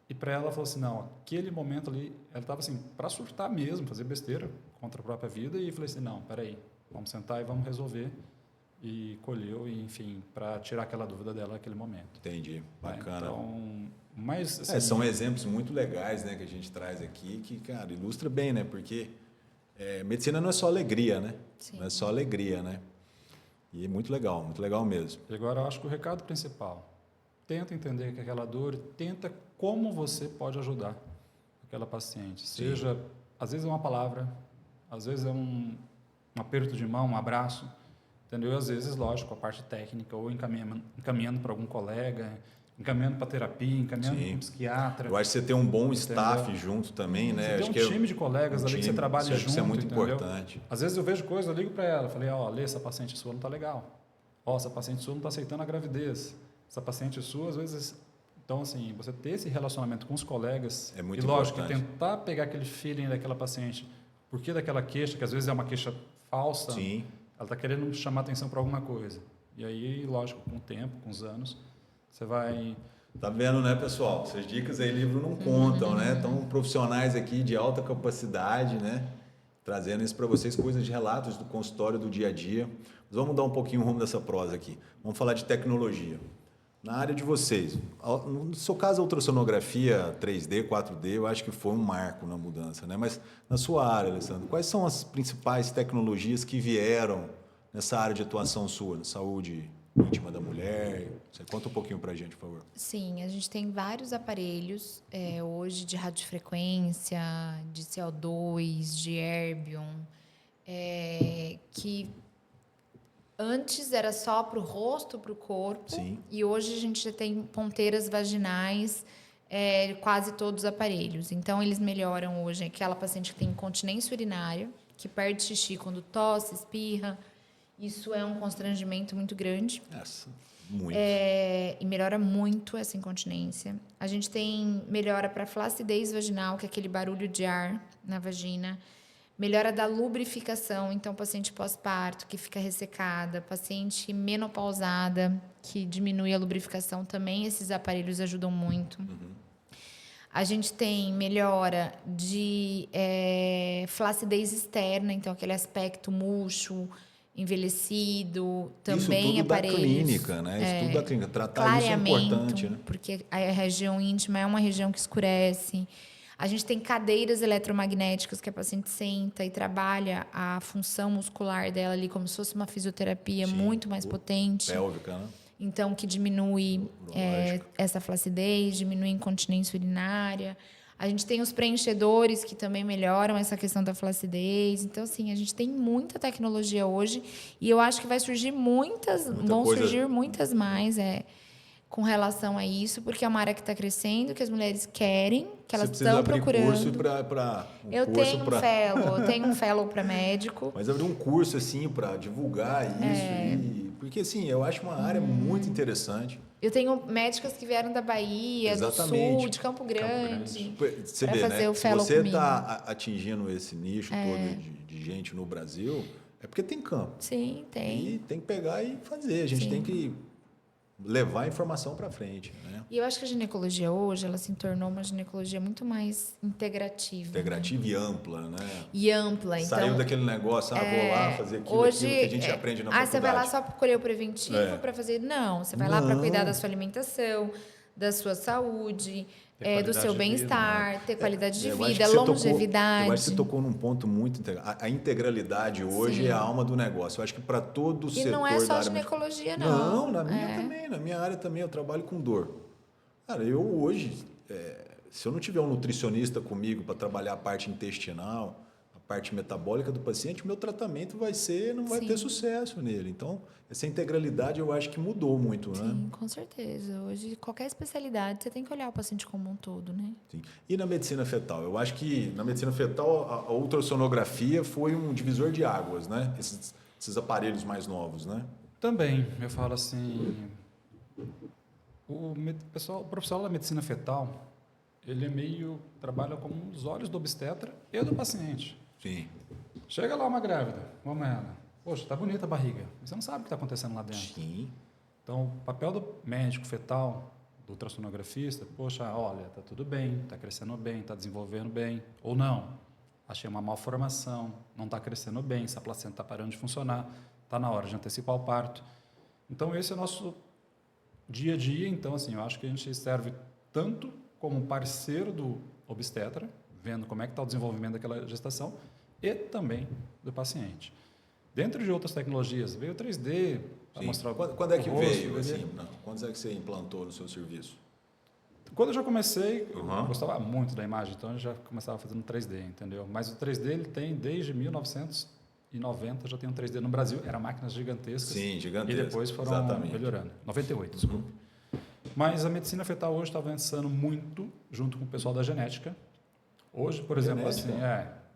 E para ela, falou assim, não, aquele momento ali, ela estava assim, para surtar mesmo, fazer besteira contra a própria vida. E falei assim, não, peraí, vamos sentar e vamos resolver. E colheu, e, enfim, para tirar aquela dúvida dela naquele momento. Entendi, bacana. Então, mas... Assim, são exemplos muito legais, né, que a gente traz aqui, que, cara, ilustra bem, né? Porque medicina não é só alegria, né? Sim. Não é só alegria, né? E é muito legal mesmo. E agora eu acho que o recado principal, tenta entender que aquela dor, tenta como você pode ajudar aquela paciente. Sim. Seja, às vezes é uma palavra, às vezes é um aperto de mão, um abraço, entendeu? E às vezes, lógico, a parte técnica, ou encaminhando para algum colega, encaminhando para terapia, encaminhando para um psiquiatra. Eu acho que você tem um bom staff junto também, né? Você tem um time de colegas ali que você trabalha junto, isso é muito entendeu? importante. Às vezes eu vejo coisa, eu ligo para ela, falei, Lê, essa paciente sua não está legal. Essa paciente sua não está aceitando a gravidez. Essa paciente sua, às vezes... Então, assim, você ter esse relacionamento com os colegas... É muito lógico, importante. tentar pegar aquele feeling daquela paciente, porque daquela queixa, que às vezes é uma queixa falsa, Sim. ela está querendo chamar atenção para alguma coisa. E aí, lógico, com o tempo, com os anos, você vai... Tá vendo, né, pessoal? Essas dicas aí, livro não contam, né? Então, profissionais aqui de alta capacidade, né? Trazendo isso para vocês, coisas de relatos do consultório do dia a dia. Mas vamos mudar um pouquinho o rumo dessa prosa aqui. Vamos falar de tecnologia. Na área de vocês, no seu caso, a ultrassonografia 3D, 4D, eu acho que foi um marco na mudança, né? Mas na sua área, Alessandro, quais são as principais tecnologias que vieram nessa área de atuação sua, na saúde íntima da mulher? Você conta um pouquinho para a gente, por favor. Sim, a gente tem vários aparelhos hoje de radiofrequência, de CO2, de Erbium, que antes era só para o rosto, para o corpo. Sim. E hoje a gente já tem ponteiras vaginais, quase todos os aparelhos. Então, eles melhoram hoje aquela paciente que tem incontinência urinária, que perde xixi quando tosse, espirra. Isso é um constrangimento muito grande. Muito. E melhora muito essa incontinência. A gente tem melhora para flacidez vaginal, que é aquele barulho de ar na vagina. Melhora da lubrificação, então paciente pós-parto que fica ressecada, paciente menopausada que diminui a lubrificação também, esses aparelhos ajudam muito. A gente tem melhora de flacidez externa, então aquele aspecto murcho, envelhecido, também isso tudo aparelhos. Da clínica, né? Isso tudo da clínica. Tratar isso é importante, né? Porque a região íntima é uma região que escurece. A gente tem cadeiras eletromagnéticas que a paciente senta e trabalha a função muscular dela ali como se fosse uma fisioterapia. Sim, muito mais potente. Pélvica, né? Então, que diminui essa flacidez, diminui a incontinência urinária. A gente tem os preenchedores que também melhoram essa questão da flacidez. Então, assim, a gente tem muita tecnologia hoje e eu acho que vai surgir muitas mais, com relação a isso, porque é uma área que está crescendo, que as mulheres querem, que elas Você precisa estão abrir procurando. curso para Eu tenho um fellow para médico. Mas abrir um curso assim para divulgar isso porque assim, eu acho uma área muito interessante. Eu tenho médicas que vieram da Bahia, Exatamente. do Sul, de Campo Grande, Você para vê, fazer né? o Se fellow você comigo. está atingindo esse nicho todo de gente no Brasil, é porque tem campo. Sim, tem. E tem que pegar e fazer. A gente tem que levar a informação para frente, né? E eu acho que a ginecologia hoje, ela se tornou uma ginecologia muito mais integrativa. Integrativa e ampla, né? E ampla. Saiu Então, daquele negócio, vou lá fazer aquilo, hoje, aquilo que a gente aprende na faculdade. você vai lá só para colher o preventivo para fazer... Não, você vai lá para cuidar da sua alimentação, da sua saúde, do seu bem-estar, ter qualidade de vida, longevidade. Eu acho que você tocou num ponto muito integral. A integralidade hoje é a alma do negócio. Eu acho que para todo o setor da área... E não é só ginecologia, não. Não, na minha também. Na minha área também eu trabalho com dor. Cara, eu hoje, se eu não tiver um nutricionista comigo para trabalhar a parte intestinal, a parte metabólica do paciente, meu tratamento não vai ter sucesso nele. Então, essa integralidade eu acho que mudou muito, né? Sim, com certeza. Hoje, qualquer especialidade, você tem que olhar o paciente como um todo, né? Sim. E na medicina fetal? Eu acho que na medicina fetal a ultrassonografia foi um divisor de águas, né? Esses aparelhos mais novos, né? Também, eu falo assim, o profissional da medicina fetal, ele trabalha como os olhos do obstetra e do paciente. Sim. Chega lá uma grávida, vamos ela. Poxa, está bonita a barriga, mas você não sabe o que está acontecendo lá dentro. Sim. Então, o papel do médico fetal, do ultrassonografista, poxa, olha, está tudo bem, está crescendo bem, está desenvolvendo bem, ou não. Achei uma malformação, não está crescendo bem, essa placenta está parando de funcionar, está na hora de antecipar o parto. Então, esse é o nosso dia a dia. Então, assim, eu acho que a gente serve tanto como parceiro do obstetra, vendo como é que está o desenvolvimento daquela gestação, e também do paciente. Dentro de outras tecnologias, veio o 3D para mostrar quando é que veio? Assim, quando é que você implantou no seu serviço? Quando eu já comecei, eu gostava muito da imagem, então eu já começava fazendo 3D, entendeu? Mas o 3D ele tem desde 1990, já tem um 3D no Brasil, eram máquinas gigantescas. Sim, gigantescas. E depois foram melhorando. 98, desculpa. Mas a medicina fetal hoje está avançando muito junto com o pessoal da genética. Hoje, por exemplo, assim,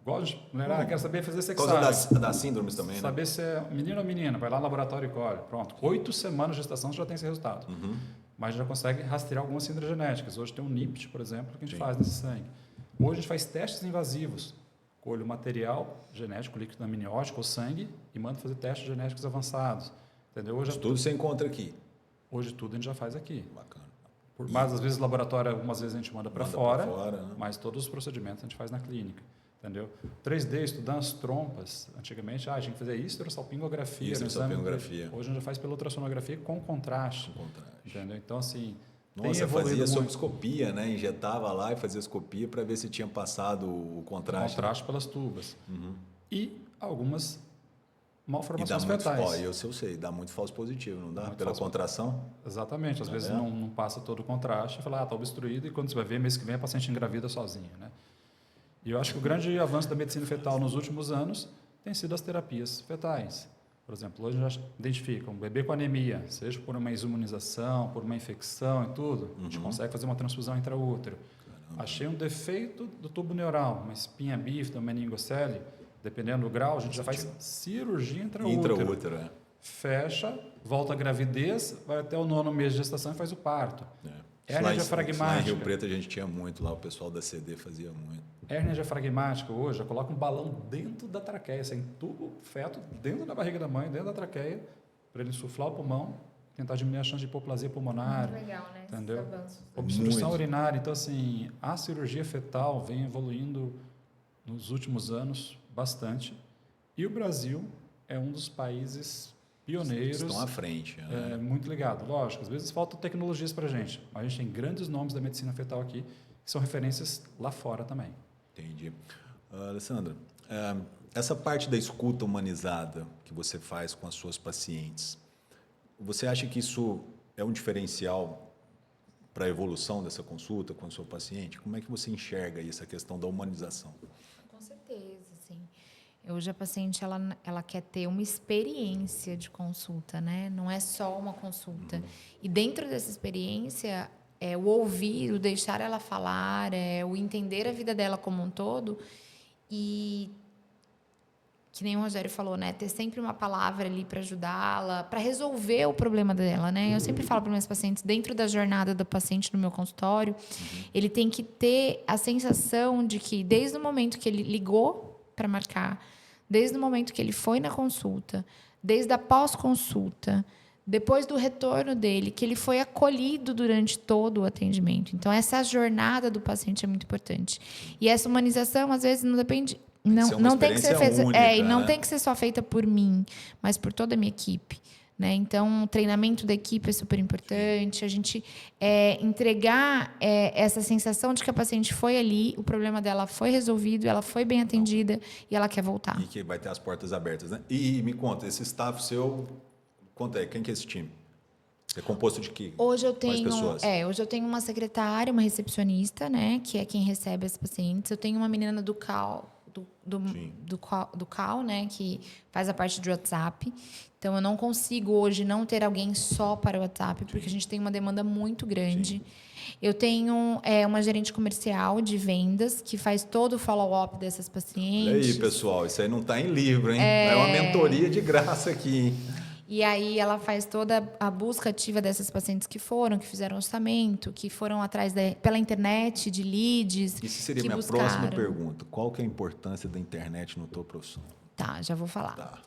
gosto de mulher, quero saber fazer sexagem. Por causa das síndromes também, né? Saber se é menino ou menina, vai lá no laboratório e colhe. Pronto, 8 semanas de gestação já tem esse resultado. Mas já consegue rastrear algumas síndromes genéticas. Hoje tem um NIPT, por exemplo, que a gente faz nesse sangue. Hoje a gente faz testes invasivos. Colhe o material genético, líquido amniótico ou sangue e manda fazer testes genéticos avançados. Entendeu? Hoje tudo você encontra aqui. Hoje tudo a gente já faz aqui. Bacana. Mas às vezes o laboratório, algumas vezes a gente manda para fora, né? mas todos os procedimentos a gente faz na clínica. Entendeu? 3D, estudando as trompas. Antigamente, a gente fazia histerosalpingografia. Histerosalpingografia. Hoje a gente já faz pela ultrassonografia com contraste. Entendeu? Então, assim, nossa, fazia soboscopia, né? Injetava lá e fazia escopia para ver se tinha passado o contraste. Contraste pelas tubas. E algumas malformações fetais. Eu sei, dá muito falso positivo, não dá? Pela contração? Exatamente. Às vezes não passa todo o contraste, fala, está obstruído, e quando você vai ver, mês que vem a paciente engravida sozinha, né? E eu acho que o grande avanço da medicina fetal nos últimos anos tem sido as terapias fetais. Por exemplo, hoje já identificam um bebê com anemia, seja por uma imunização, por uma infecção e tudo, a gente consegue fazer uma transfusão intraútero. Achei um defeito do tubo neural, uma espinha bífida, uma meningocele, dependendo do grau, a gente já faz cirurgia intraútero. Fecha, volta à gravidez, vai até o 9º mês de gestação e faz o parto. Hérnia diafragmática. Lá em Rio Preto a gente tinha muito, lá o pessoal da CD fazia muito. Hérnia diafragmática hoje, já coloca um balão dentro da traqueia, você entuba o feto dentro da barriga da mãe, dentro da traqueia, para ele insuflar o pulmão, tentar diminuir a chance de hipoplasia pulmonar. Muito legal, né? Entendeu? Obstrução urinária. Então, assim, a cirurgia fetal vem evoluindo nos últimos anos bastante. E o Brasil é um dos países pioneiros. Estão à frente. Né? Muito ligado. Lógico, às vezes faltam tecnologias para a gente, mas a gente tem grandes nomes da medicina fetal aqui, que são referências lá fora também. Entendi. Alessandra, essa parte da escuta humanizada que você faz com as suas pacientes, você acha que isso é um diferencial para a evolução dessa consulta com o seu paciente? Como é que você enxerga essa questão da humanização? Com certeza, sim. Hoje a paciente ela quer ter uma experiência de consulta, né? Não é só uma consulta. E dentro dessa experiência, o ouvir, o deixar ela falar, o entender a vida dela como um todo e que nem o Rogério falou, né? Ter sempre uma palavra ali para ajudá-la, para resolver o problema dela, né? Eu sempre falo para meus pacientes, dentro da jornada do paciente no meu consultório, ele tem que ter a sensação de que desde o momento que ele ligou para marcar, desde o momento que ele foi na consulta, desde a pós-consulta, depois do retorno dele, que ele foi acolhido durante todo o atendimento. Então, essa jornada do paciente é muito importante. E essa humanização, às vezes, não depende... Não tem que ser feita, e não tem que ser só feita por mim, mas por toda a minha equipe, né? Então, o treinamento da equipe é super importante. A gente entregar essa sensação de que a paciente foi ali, o problema dela foi resolvido, ela foi bem atendida e ela quer voltar. E que vai ter as portas abertas, né? E me conta, esse staff seu, conta aí, quem que é esse time? É composto de que? Hoje eu Quais tenho, pessoas? hoje eu tenho uma secretária, uma recepcionista, né, que é quem recebe as pacientes. Eu tenho uma menina do CAL, do CAL, né, que faz a parte do WhatsApp. Então, eu não consigo hoje não ter alguém só para o WhatsApp, porque a gente tem uma demanda muito grande. Sim. Eu tenho uma gerente comercial de vendas, que faz todo o follow-up dessas pacientes. Olha aí, pessoal, isso aí não está em livro, hein? É uma mentoria de graça aqui, hein? E aí ela faz toda a busca ativa dessas pacientes que fizeram orçamento, que foram atrás pela internet, de leads. Isso seria minha próxima pergunta. Qual que é a importância da internet no tua profissão? Tá, já vou falar. Tá.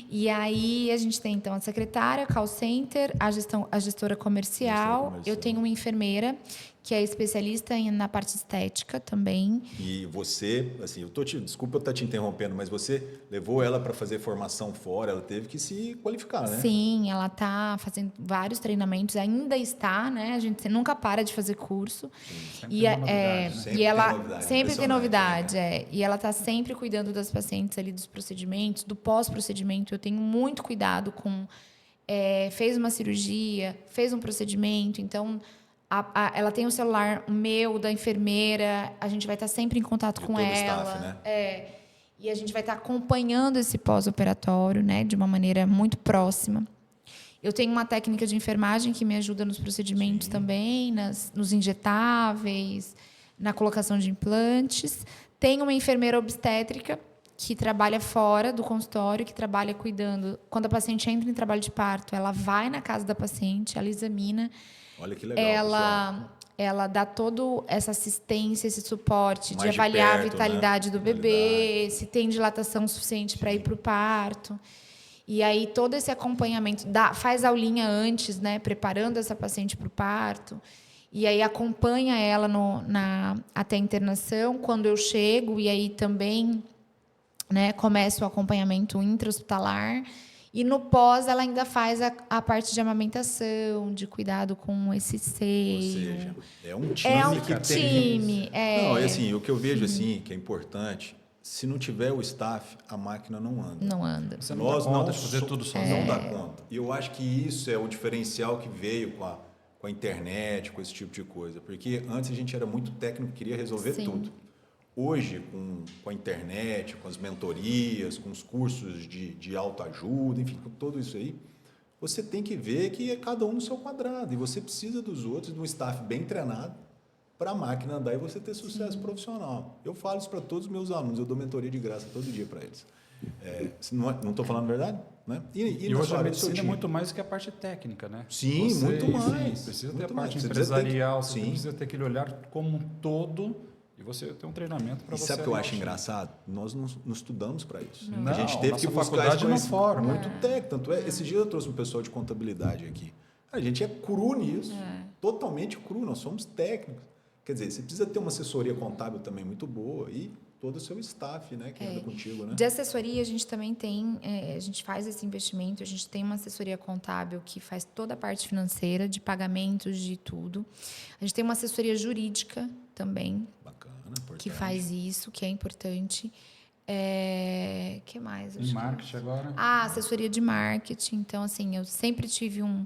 E aí a gente tem, então, a secretária, call center, a gestora comercial. Eu tenho uma enfermeira, que é especialista na parte estética também. E você, assim, desculpa eu estar te interrompendo, mas você levou ela para fazer formação fora, ela teve que se qualificar, né? Sim, ela está fazendo vários treinamentos, ainda está, né? A gente nunca para de fazer curso. Sempre E ela sempre tem novidade, E ela está sempre cuidando das pacientes ali, dos procedimentos, do pós-procedimento. Eu tenho muito cuidado com fez uma cirurgia, fez um procedimento, então ela tem o celular meu, da enfermeira, a gente vai estar sempre em contato com ela. Staff, né? E a gente vai estar acompanhando esse pós-operatório, né, de uma maneira muito próxima. Eu tenho uma técnica de enfermagem que me ajuda nos procedimentos também, nos injetáveis, na colocação de implantes. Tenho uma enfermeira obstétrica que trabalha fora do consultório, que trabalha cuidando. Quando a paciente entra em trabalho de parto, ela vai na casa da paciente, ela examina. Olha que legal, ela dá toda essa assistência, esse suporte de avaliar a vitalidade do bebê, se tem dilatação suficiente para ir para o parto. E aí todo esse acompanhamento, faz aulinha antes, né, preparando essa paciente para o parto. E aí acompanha ela até a internação, quando eu chego, e aí também, né, começa o acompanhamento intra-hospitalar. E no pós, ela ainda faz a parte de amamentação, de cuidado com esse seio. Ou seja, é um time que tem... Não, assim, o que eu vejo assim, que é importante, se não tiver o staff, a máquina não anda. Não anda. Você não dá conta de fazer tudo sozinho. Não dá conta. E eu acho que isso é o diferencial que veio com a internet, com esse tipo de coisa. Porque antes a gente era muito técnico, queria resolver tudo. Hoje, com a internet, com as mentorias, com os cursos de autoajuda, enfim, com tudo isso aí, você tem que ver que é cada um no seu quadrado. E você precisa dos outros, de um staff bem treinado, para a máquina andar e você ter sucesso profissional. Eu falo isso para todos os meus alunos, eu dou mentoria de graça todo dia para eles. Não estou falando a verdade? Né? E hoje a medicina é muito mais do que a parte técnica, né? Sim, muito mais. Precisa ter a parte empresarial, você precisa ter aquele olhar como um todo. E você tem um treinamento para você. E sabe o que eu acho engraçado? Nós não estudamos para isso. Não, a gente teve que buscar isso não forma. Muito técnico. Tanto esse dia eu trouxe um pessoal de contabilidade aqui. A gente é cru nisso. Totalmente cru. Nós somos técnicos. Quer dizer, você precisa ter uma assessoria contábil também muito boa e todo o seu staff, né, que anda contigo, né? De assessoria, a gente também tem, a gente faz esse investimento, a gente tem uma assessoria contábil que faz toda a parte financeira, de pagamentos, de tudo. A gente tem uma assessoria jurídica também, que faz isso, que é importante. Que mais? Em marketing agora? Assessoria de marketing. Então, assim, eu sempre tive um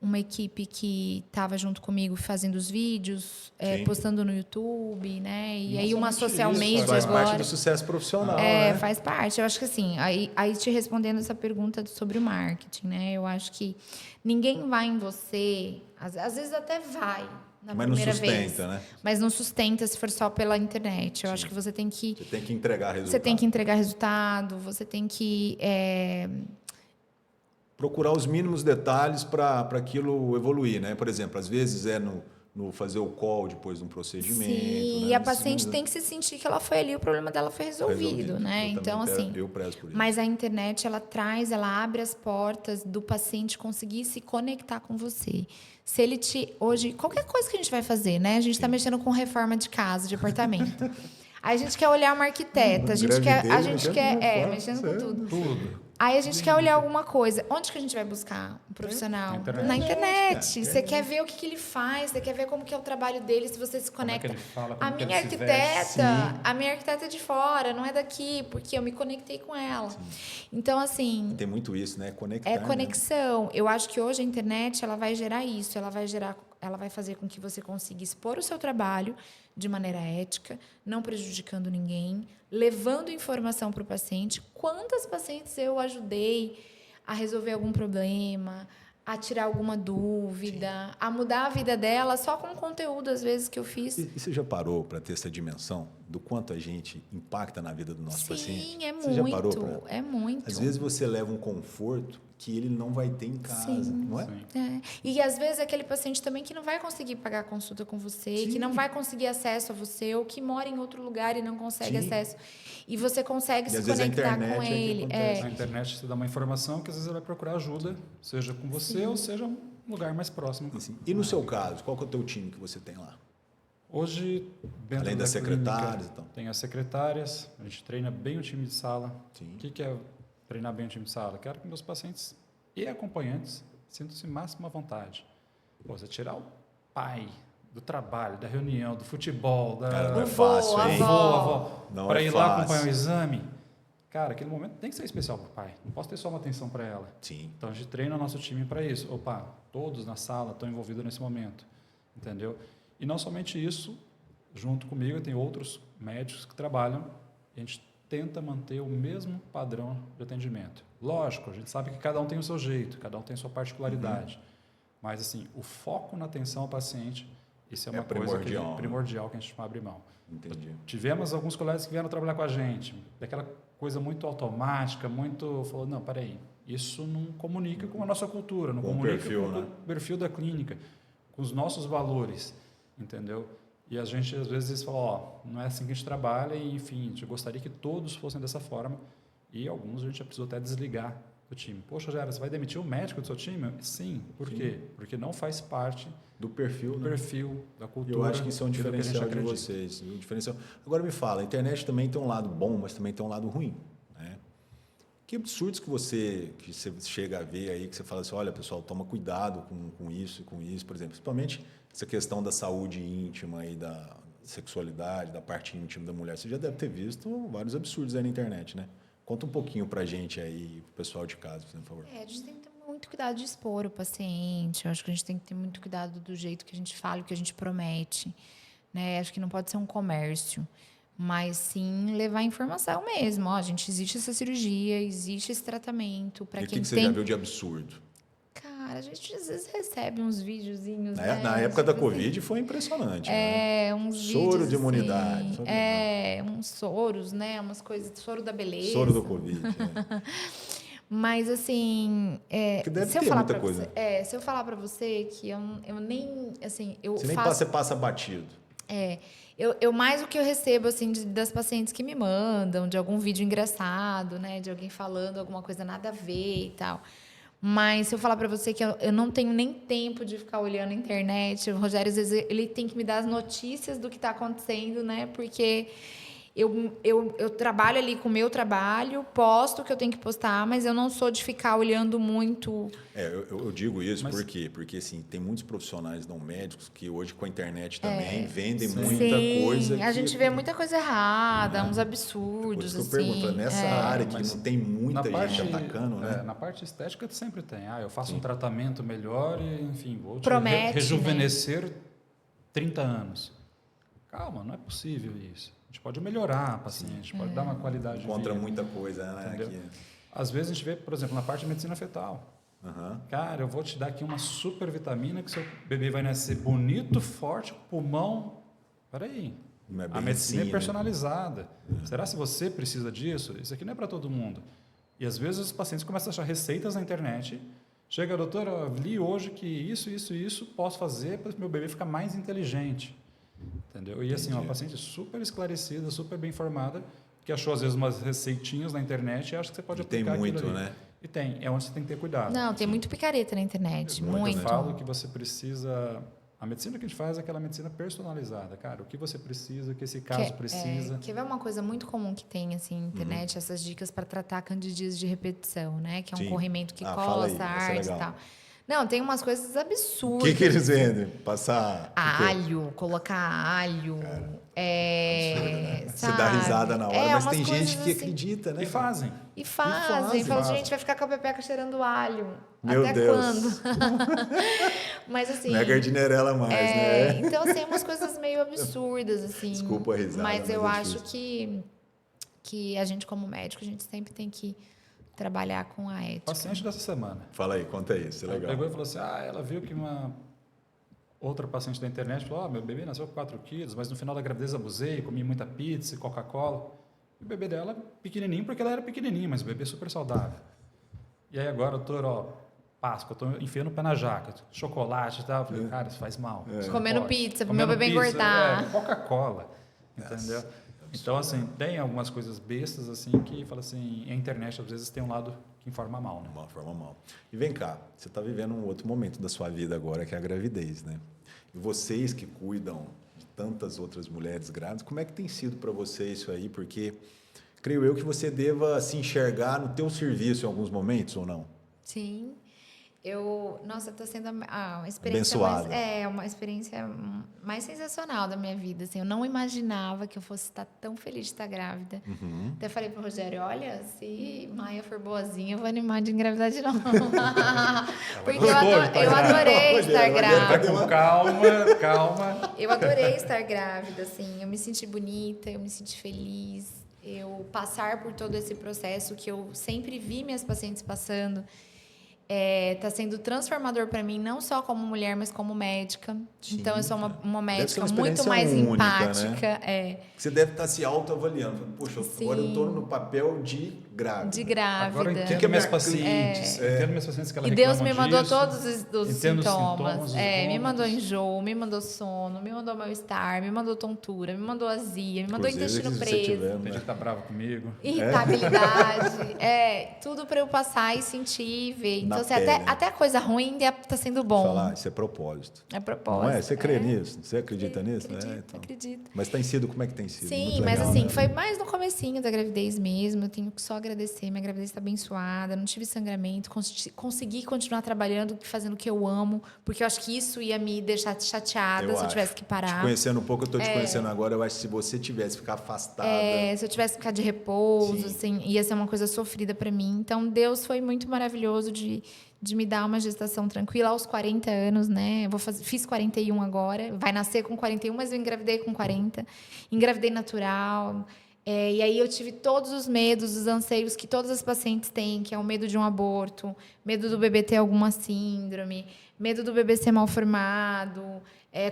uma equipe que estava junto comigo fazendo os vídeos, postando no YouTube, né? E aí uma social media faz agora. parte do sucesso profissional, né? Faz parte. Eu acho que assim, aí te respondendo essa pergunta sobre o marketing, né? Eu acho que ninguém vai em você, às vezes até vai na Mas não primeira sustenta, vez, né? mas não sustenta se for só pela internet. Eu acho que você tem que entregar resultado. Você tem que entregar resultado, você tem que procurar os mínimos detalhes para aquilo evoluir, né? Por exemplo, às vezes no fazer o call depois de um procedimento. Sim, né? E a paciente tem que se sentir que ela foi ali, o problema dela foi resolvido, né? Então, assim. Eu prezo por isso. Mas a internet, ela abre as portas do paciente conseguir se conectar com você. Se ele hoje, qualquer coisa que a gente vai fazer, né? A gente está mexendo com reforma de casa, de apartamento. Aí a gente quer olhar uma arquiteta, a gente quer mexendo com tudo. Aí a gente quer olhar alguma coisa. Onde que a gente vai buscar um profissional? Na internet. Você quer ver o que ele faz, você quer ver como que é o trabalho dele, se você se conecta. Como é que ele fala, a minha arquiteta é de fora, não é daqui, porque eu me conectei com ela. Sim. Então, assim... Tem muito isso, né? Conectar. É conexão. Eu acho que hoje a internet, ela vai gerar isso. Ela vai fazer com que você consiga expor o seu trabalho de maneira ética, não prejudicando ninguém, levando informação para o paciente. Quantas pacientes eu ajudei a resolver algum problema, a tirar alguma dúvida, a mudar a vida dela só com o conteúdo, às vezes, que eu fiz. E você já parou para ter essa dimensão do quanto a gente impacta na vida do nosso paciente? Sim, é muito. Você já parou é muito. Às vezes você leva um conforto que ele não vai ter em casa, não é? E às vezes é aquele paciente também que não vai conseguir pagar a consulta com você, que não vai conseguir acesso a você, ou que mora em outro lugar e não consegue acesso. E você consegue se conectar com ele. Na internet você dá uma informação que às vezes ele vai procurar ajuda, seja com você ou seja um lugar mais próximo. E no seu caso, qual que é o teu time que você tem lá? Hoje, dentro além das secretárias, então. Tem as secretárias, a gente treina bem o time de sala. Sim. O que é treinar bem o time de sala? Quero que meus pacientes e acompanhantes sintam-se máxima vontade. Você tirar o pai do trabalho, da reunião, do futebol, Cara, não é fácil, hein? Avó, para ir lá acompanhar o exame. Cara, aquele momento tem que ser especial para o pai. Não posso ter só uma atenção para ela. Sim. Então, a gente treina o nosso time para isso. Opa, todos na sala estão envolvidos nesse momento. Entendeu? E não somente isso, junto comigo, tem outros médicos que trabalham e a gente tenta manter o mesmo padrão de atendimento. Lógico, a gente sabe que cada um tem o seu jeito, cada um tem a sua particularidade. Mas, assim, o foco na atenção ao paciente, isso é uma coisa primordial que a gente não abre mão. Entendi. Tivemos alguns colegas que vieram trabalhar com a gente, daquela coisa muito automática, falou, não, peraí, isso não comunica com a nossa cultura, não comunica com o perfil da clínica, com os nossos valores, entendeu? E a gente, às vezes, fala, não é assim que a gente trabalha, e, enfim, a gente gostaria que todos fossem dessa forma, e alguns a gente já precisou até desligar do time. Poxa, Gera, você vai demitir o médico do seu time? Sim. Por quê? Porque não faz parte do perfil, da cultura. Eu acho que isso é um diferencial de vocês. Um diferencial. Agora me fala, a internet também tem um lado bom, mas também tem um lado ruim. Né? Que absurdos que você chega a ver aí, que você fala assim, olha, pessoal, toma cuidado com isso, por exemplo. Principalmente essa questão da saúde íntima e da sexualidade, da parte íntima da mulher. Você já deve ter visto vários absurdos aí na internet, né? Conta um pouquinho pra gente aí, pro pessoal de casa, por favor. A gente tem que ter muito cuidado de expor o paciente. Eu acho que a gente tem que ter muito cuidado do jeito que a gente fala, o que a gente promete. Né? Acho que não pode ser um comércio, mas sim levar informação mesmo. Ó, gente, existe essa cirurgia, existe esse tratamento. E o que você já viu de absurdo? Cara, a gente às vezes recebe uns videozinhos. Na época da Covid foi impressionante. Uns soro vídeos, de imunidade. Uns soros, né? Umas coisas, soro da beleza. Soro do Covid. Mas, assim... que deve ter muita coisa. Se eu falar pra você que eu nem... Assim, você passa batido. Mais o que eu recebo, assim, das pacientes que me mandam, de algum vídeo engraçado, né? De alguém falando alguma coisa nada a ver e tal. Mas se eu falar para você que eu não tenho nem tempo de ficar olhando a internet, o Rogério, às vezes, ele tem que me dar as notícias do que está acontecendo, né? Porque Eu trabalho ali com o meu trabalho, posto o que eu tenho que postar, mas eu não sou de ficar olhando muito. Eu digo isso por quê? Porque assim, tem muitos profissionais não médicos que hoje com a internet também vendem muita coisa. A gente vê muita coisa errada, uns absurdos. Por isso que eu assim. pergunto, nessa área que não tem muita gente atacando, né? Na parte estética sempre tem. Eu faço um tratamento melhor e, enfim, vou te Promete, rejuvenescer 30 anos. Calma, não é possível isso. A gente pode melhorar a paciente, pode dar uma qualidade de vida. Encontra muita coisa, né? Aqui. Às vezes a gente vê, por exemplo, na parte de medicina fetal. Cara, eu vou te dar aqui uma super vitamina que seu bebê vai nascer bonito, forte, pulmão. Peraí. A medicina é personalizada. Será que você precisa disso? Isso aqui não é para todo mundo. E às vezes os pacientes começam a achar receitas na internet. Chega, doutora, eu li hoje que isso posso fazer para o meu bebê ficar mais inteligente. Entendeu? E assim, uma paciente super esclarecida, super bem informada, que achou às vezes umas receitinhas na internet e acha que você pode aplicar tem muito, aquilo ali. né? E tem, é onde você tem que ter cuidado. Não, tem muito picareta na internet, muito. Eu falo que você precisa... A medicina que a gente faz é aquela medicina personalizada. Cara, o que você precisa, o que esse caso precisa. Quer ver uma coisa muito comum que tem assim, na internet, essas dicas para tratar candidíase de repetição, né? Que é um corrimento que coça, arde e tal. Não, tem umas coisas absurdas. O que eles vendem? Passar... Alho, colocar alho. Você dá risada na hora, mas tem gente que acredita, né? E fazem. Fala, gente, vai ficar com a pepeca cheirando alho. Meu Até Deus. quando? Mas assim... Não é gardinerela mais, né? Então, assim, umas coisas meio absurdas, assim. Desculpa a risada. Mas eu acho que a gente, como médico, a gente sempre tem que trabalhar com a ética. Paciente dessa semana. Fala aí, conta isso, é legal. Ela pegou e falou assim, ela viu que uma outra paciente da internet falou, meu bebê nasceu com 4 quilos, mas no final da gravidez abusei, comi muita pizza e Coca-Cola. E o bebê dela pequenininho, porque ela era pequenininha, mas o bebê super saudável. E aí agora, doutor, Páscoa, eu tô enfiando o pé na jaca, chocolate e tal. Eu falei, cara, isso faz mal. Comendo pizza, pro meu bebê engordar. Coca-Cola, entendeu? Então, assim, tem algumas coisas bestas, assim, que fala assim, a internet, às vezes, tem um lado que informa mal, né? Informa mal. E vem cá, você está vivendo um outro momento da sua vida agora, que é a gravidez, né? E vocês que cuidam de tantas outras mulheres grávidas, como é que tem sido para você isso aí? Porque creio eu que você deva se enxergar no teu serviço em alguns momentos, ou não? Sim. Nossa, está sendo uma experiência uma experiência mais sensacional da minha vida. Assim, eu não imaginava que eu fosse estar tão feliz de estar grávida. Até falei para o Rogério, olha, se Maia for boazinha, eu vou animar de engravidar de novo. Porque eu adorei estar grávida. Calma. Eu adorei estar grávida, assim. Eu me senti bonita, eu me senti feliz. Eu passar por todo esse processo que eu sempre vi minhas pacientes passando. Está sendo transformador para mim, não só como mulher, mas como médica. Sim, então, eu sou uma médica muito mais única, empática. Né? Você deve estar se autoavaliando. Poxa, agora eu estou no papel de grávida. De grávida. Agora eu entendo minhas pacientes. Entendo minhas pacientes que ela reclamam disso. E Deus me mandou todos os sintomas. Me mandou enjoo, me mandou sono, me mandou mal-estar, me mandou tontura, me mandou azia, me mandou intestino preso. Tem gente que está bravo comigo. Irritabilidade. Tudo para eu passar e sentir e ver. Então, assim, até a coisa ruim está sendo bom. Falar, isso é propósito. É propósito. Não é? Você crê nisso? Você acredita nisso? Acredito. Mas tem sido, como é que tem sido? Sim, muito mas legal, assim, né? foi mais no comecinho da gravidez mesmo. Eu tenho que só agradecer. Minha gravidez está abençoada, não tive sangramento, consegui continuar trabalhando, fazendo o que eu amo, porque eu acho que isso ia me deixar chateada se eu tivesse que parar. Te conhecendo um pouco, eu estou te conhecendo agora, eu acho que se você tivesse que ficar afastada... se eu tivesse que ficar de repouso, assim, ia ser uma coisa sofrida para mim. Então, Deus foi muito maravilhoso de me dar uma gestação tranquila aos 40 anos, né? Fiz 41 agora, vai nascer com 41, mas eu engravidei com 40. Engravidei natural. E aí eu tive todos os medos, os anseios que todas as pacientes têm, que é o medo de um aborto, medo do bebê ter alguma síndrome, medo do bebê ser mal formado.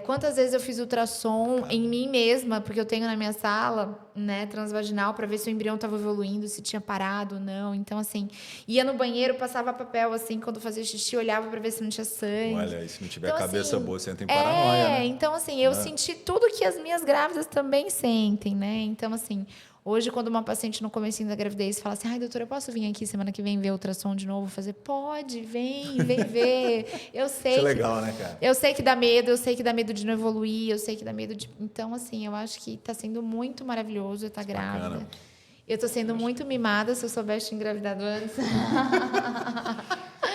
Quantas vezes eu fiz ultrassom em mim mesma, porque eu tenho na minha sala, né, transvaginal, para ver se o embrião estava evoluindo, se tinha parado ou não. Então, assim, ia no banheiro, passava papel, assim, quando fazia xixi, olhava para ver se não tinha sangue. Olha, e se não tiver então, cabeça assim, boa, você entra em paranoia, né? Então, assim, eu senti tudo que as minhas grávidas também sentem, né? Então, assim, Hoje, quando uma paciente no comecinho da gravidez fala assim, ai, doutora, eu posso vir aqui semana que vem ver ultrassom de novo? Fazer, pode, vem ver. Eu sei. Isso é legal, né, cara? Eu sei que dá medo, eu sei que dá medo de não evoluir, eu sei que dá medo de... Então, assim, eu acho que está sendo muito maravilhoso eu estar grávida. Bacana. Eu estou sendo muito mimada, se eu soubesse engravidado antes.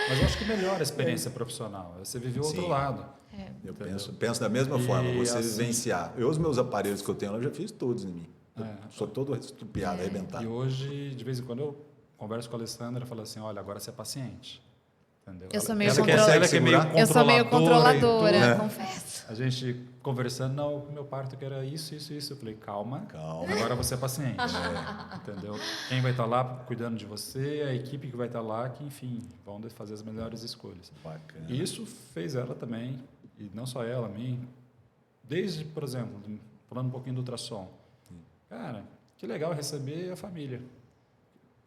Mas eu acho que melhora a experiência profissional. Você vive o outro Sim. lado. Eu penso da mesma forma, você assim, vivenciar. Os meus aparelhos que eu tenho, eu já fiz todos em mim. Eu sou todo estupiado, arrebentado. E hoje, de vez em quando, eu converso com a Alessandra e falo assim, olha, agora você é paciente. Entendeu? Eu sou meio controladora. Eu sou meio controladora, confesso. A gente conversando, não, o meu parto que era isso. Eu falei, calma. Agora você é paciente. Entendeu? Quem vai estar lá cuidando de você, a equipe que vai estar lá, que, enfim, vão fazer as melhores escolhas. Bacana. E isso fez ela também, e não só ela, a mim. Desde, por exemplo, falando um pouquinho do ultrassom. Cara, que legal receber a família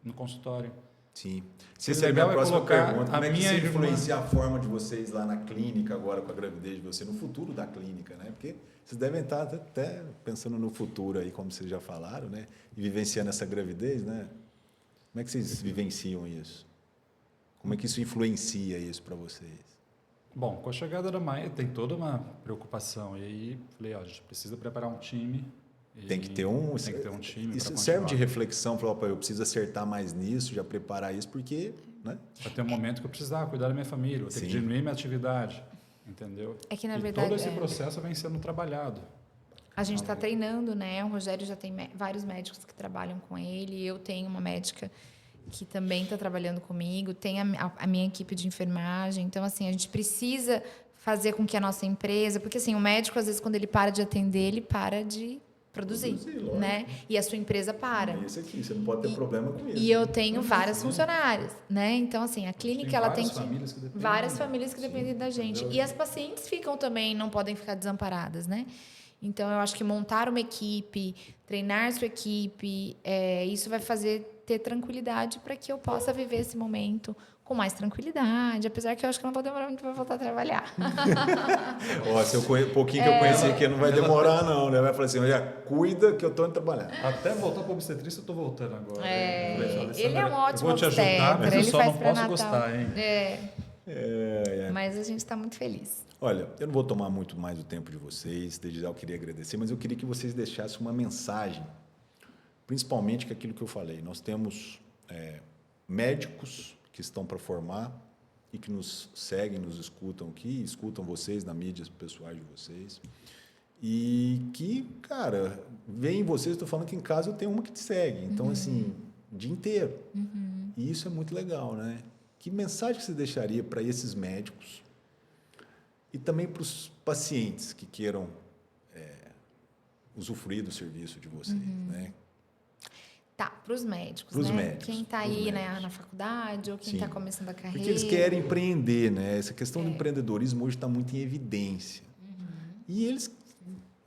no consultório. Sim. Se Essa é a minha próxima pergunta. a Como é que minha isso irmã- influencia a forma de vocês lá na clínica agora com a gravidez de você, no futuro da clínica, né? Porque vocês devem estar até pensando no futuro aí, como vocês já falaram, né? E vivenciando essa gravidez, né? Como é que vocês vivenciam isso? Como é que isso influencia isso para vocês? Bom, com a chegada da Maia tem toda uma preocupação. E aí falei, ó, a gente precisa preparar um time. Tem que ter um time. Isso pra serve de continuar. reflexão, falar, opa, eu preciso acertar mais nisso, já preparar isso, porque, né? Vai ter um momento que eu precisar cuidar da minha família, vou ter que Sim. diminuir minha atividade, entendeu? É que, na e verdade, todo esse processo vem sendo trabalhado. A gente está treinando, né? O Rogério já tem vários médicos que trabalham com ele. Eu tenho uma médica que também está trabalhando comigo. Tem a minha equipe de enfermagem. Então, assim, a gente precisa fazer com que a nossa empresa... Porque, assim, o médico, às vezes, quando ele para de atender, ele para de produzir, Lógico. né? E a sua empresa para. É isso aqui, você não pode ter problema com isso. E eu tenho várias funcionárias, né? Então, assim, a clínica, ela tem várias famílias que dependem da gente. Entendeu? E as pacientes ficam também, não podem ficar desamparadas, né? Então, eu acho que montar uma equipe, treinar sua equipe, isso vai ter tranquilidade para que eu possa viver esse momento com mais tranquilidade, apesar que eu acho que eu não vou demorar muito para voltar a trabalhar. Ó, se eu pouquinho que eu conheci aqui, não vai demorar, não, né? Vai falar assim, olha, cuida que eu estou indo trabalhar. Até voltar para a obstetrícia, eu estou voltando agora. Ele é um ótimo eu vou te ajudar, mas eu ele só faz não posso pré-natal. gostar, hein? Mas a gente está muito feliz. Olha, eu não vou tomar muito mais o tempo de vocês, desde já eu queria agradecer, mas eu queria que vocês deixassem uma mensagem, principalmente que aquilo que eu falei. Nós temos médicos que estão para formar e que nos seguem, nos escutam aqui, escutam vocês na mídia pessoais de vocês. E que, cara, veem vocês, estou falando que em casa eu tenho uma que te segue. Então, assim, o dia inteiro. E isso é muito legal, né? Que mensagem você deixaria para esses médicos e também para os pacientes que queiram usufruir do serviço de vocês, né? Tá, para os médicos, Pros né? médicos, Quem está pros aí, médicos. né, na faculdade ou quem Sim. está começando a carreira. Porque eles querem empreender, né? Essa questão do empreendedorismo hoje está muito em evidência. E eles,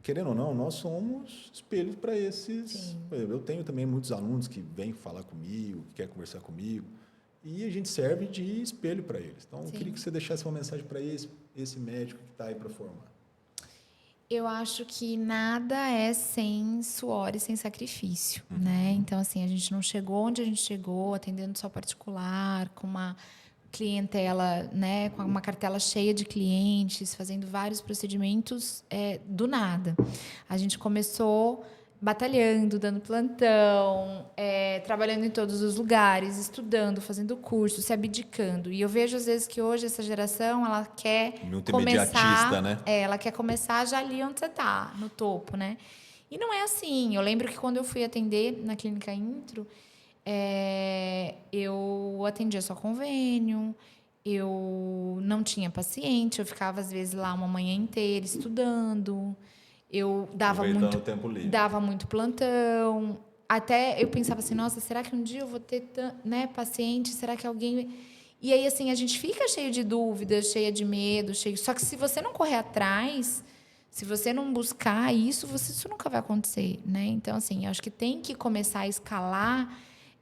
querendo ou não, nós somos espelhos para esses. Sim. Por exemplo, eu tenho também muitos alunos que vêm falar comigo, que querem conversar comigo, e a gente serve de espelho para eles. Então, eu queria que você deixasse uma mensagem para esse médico que está aí para formar. Eu acho que nada é sem suor e sem sacrifício, né? Então, assim, a gente não chegou onde a gente chegou, atendendo só particular, com uma clientela, né, com uma cartela cheia de clientes, fazendo vários procedimentos do nada. A gente começou batalhando, dando plantão, trabalhando em todos os lugares, estudando, fazendo curso, se abdicando. E eu vejo, às vezes, que hoje essa geração, ela quer Muito começar... imediatista, né? ela quer começar já ali onde você está, no topo, né? E não é assim. Eu lembro que quando eu fui atender na clínica Intro, eu atendia só convênio, eu não tinha paciente, eu ficava, às vezes, lá uma manhã inteira estudando... Eu dava muito plantão. Até eu pensava assim, nossa, será que um dia eu vou ter paciente? Será que alguém... E aí, assim, a gente fica cheio de dúvidas, cheia de medo, Só que se você não correr atrás, se você não buscar isso nunca vai acontecer, né? Então, assim, eu acho que tem que começar a escalar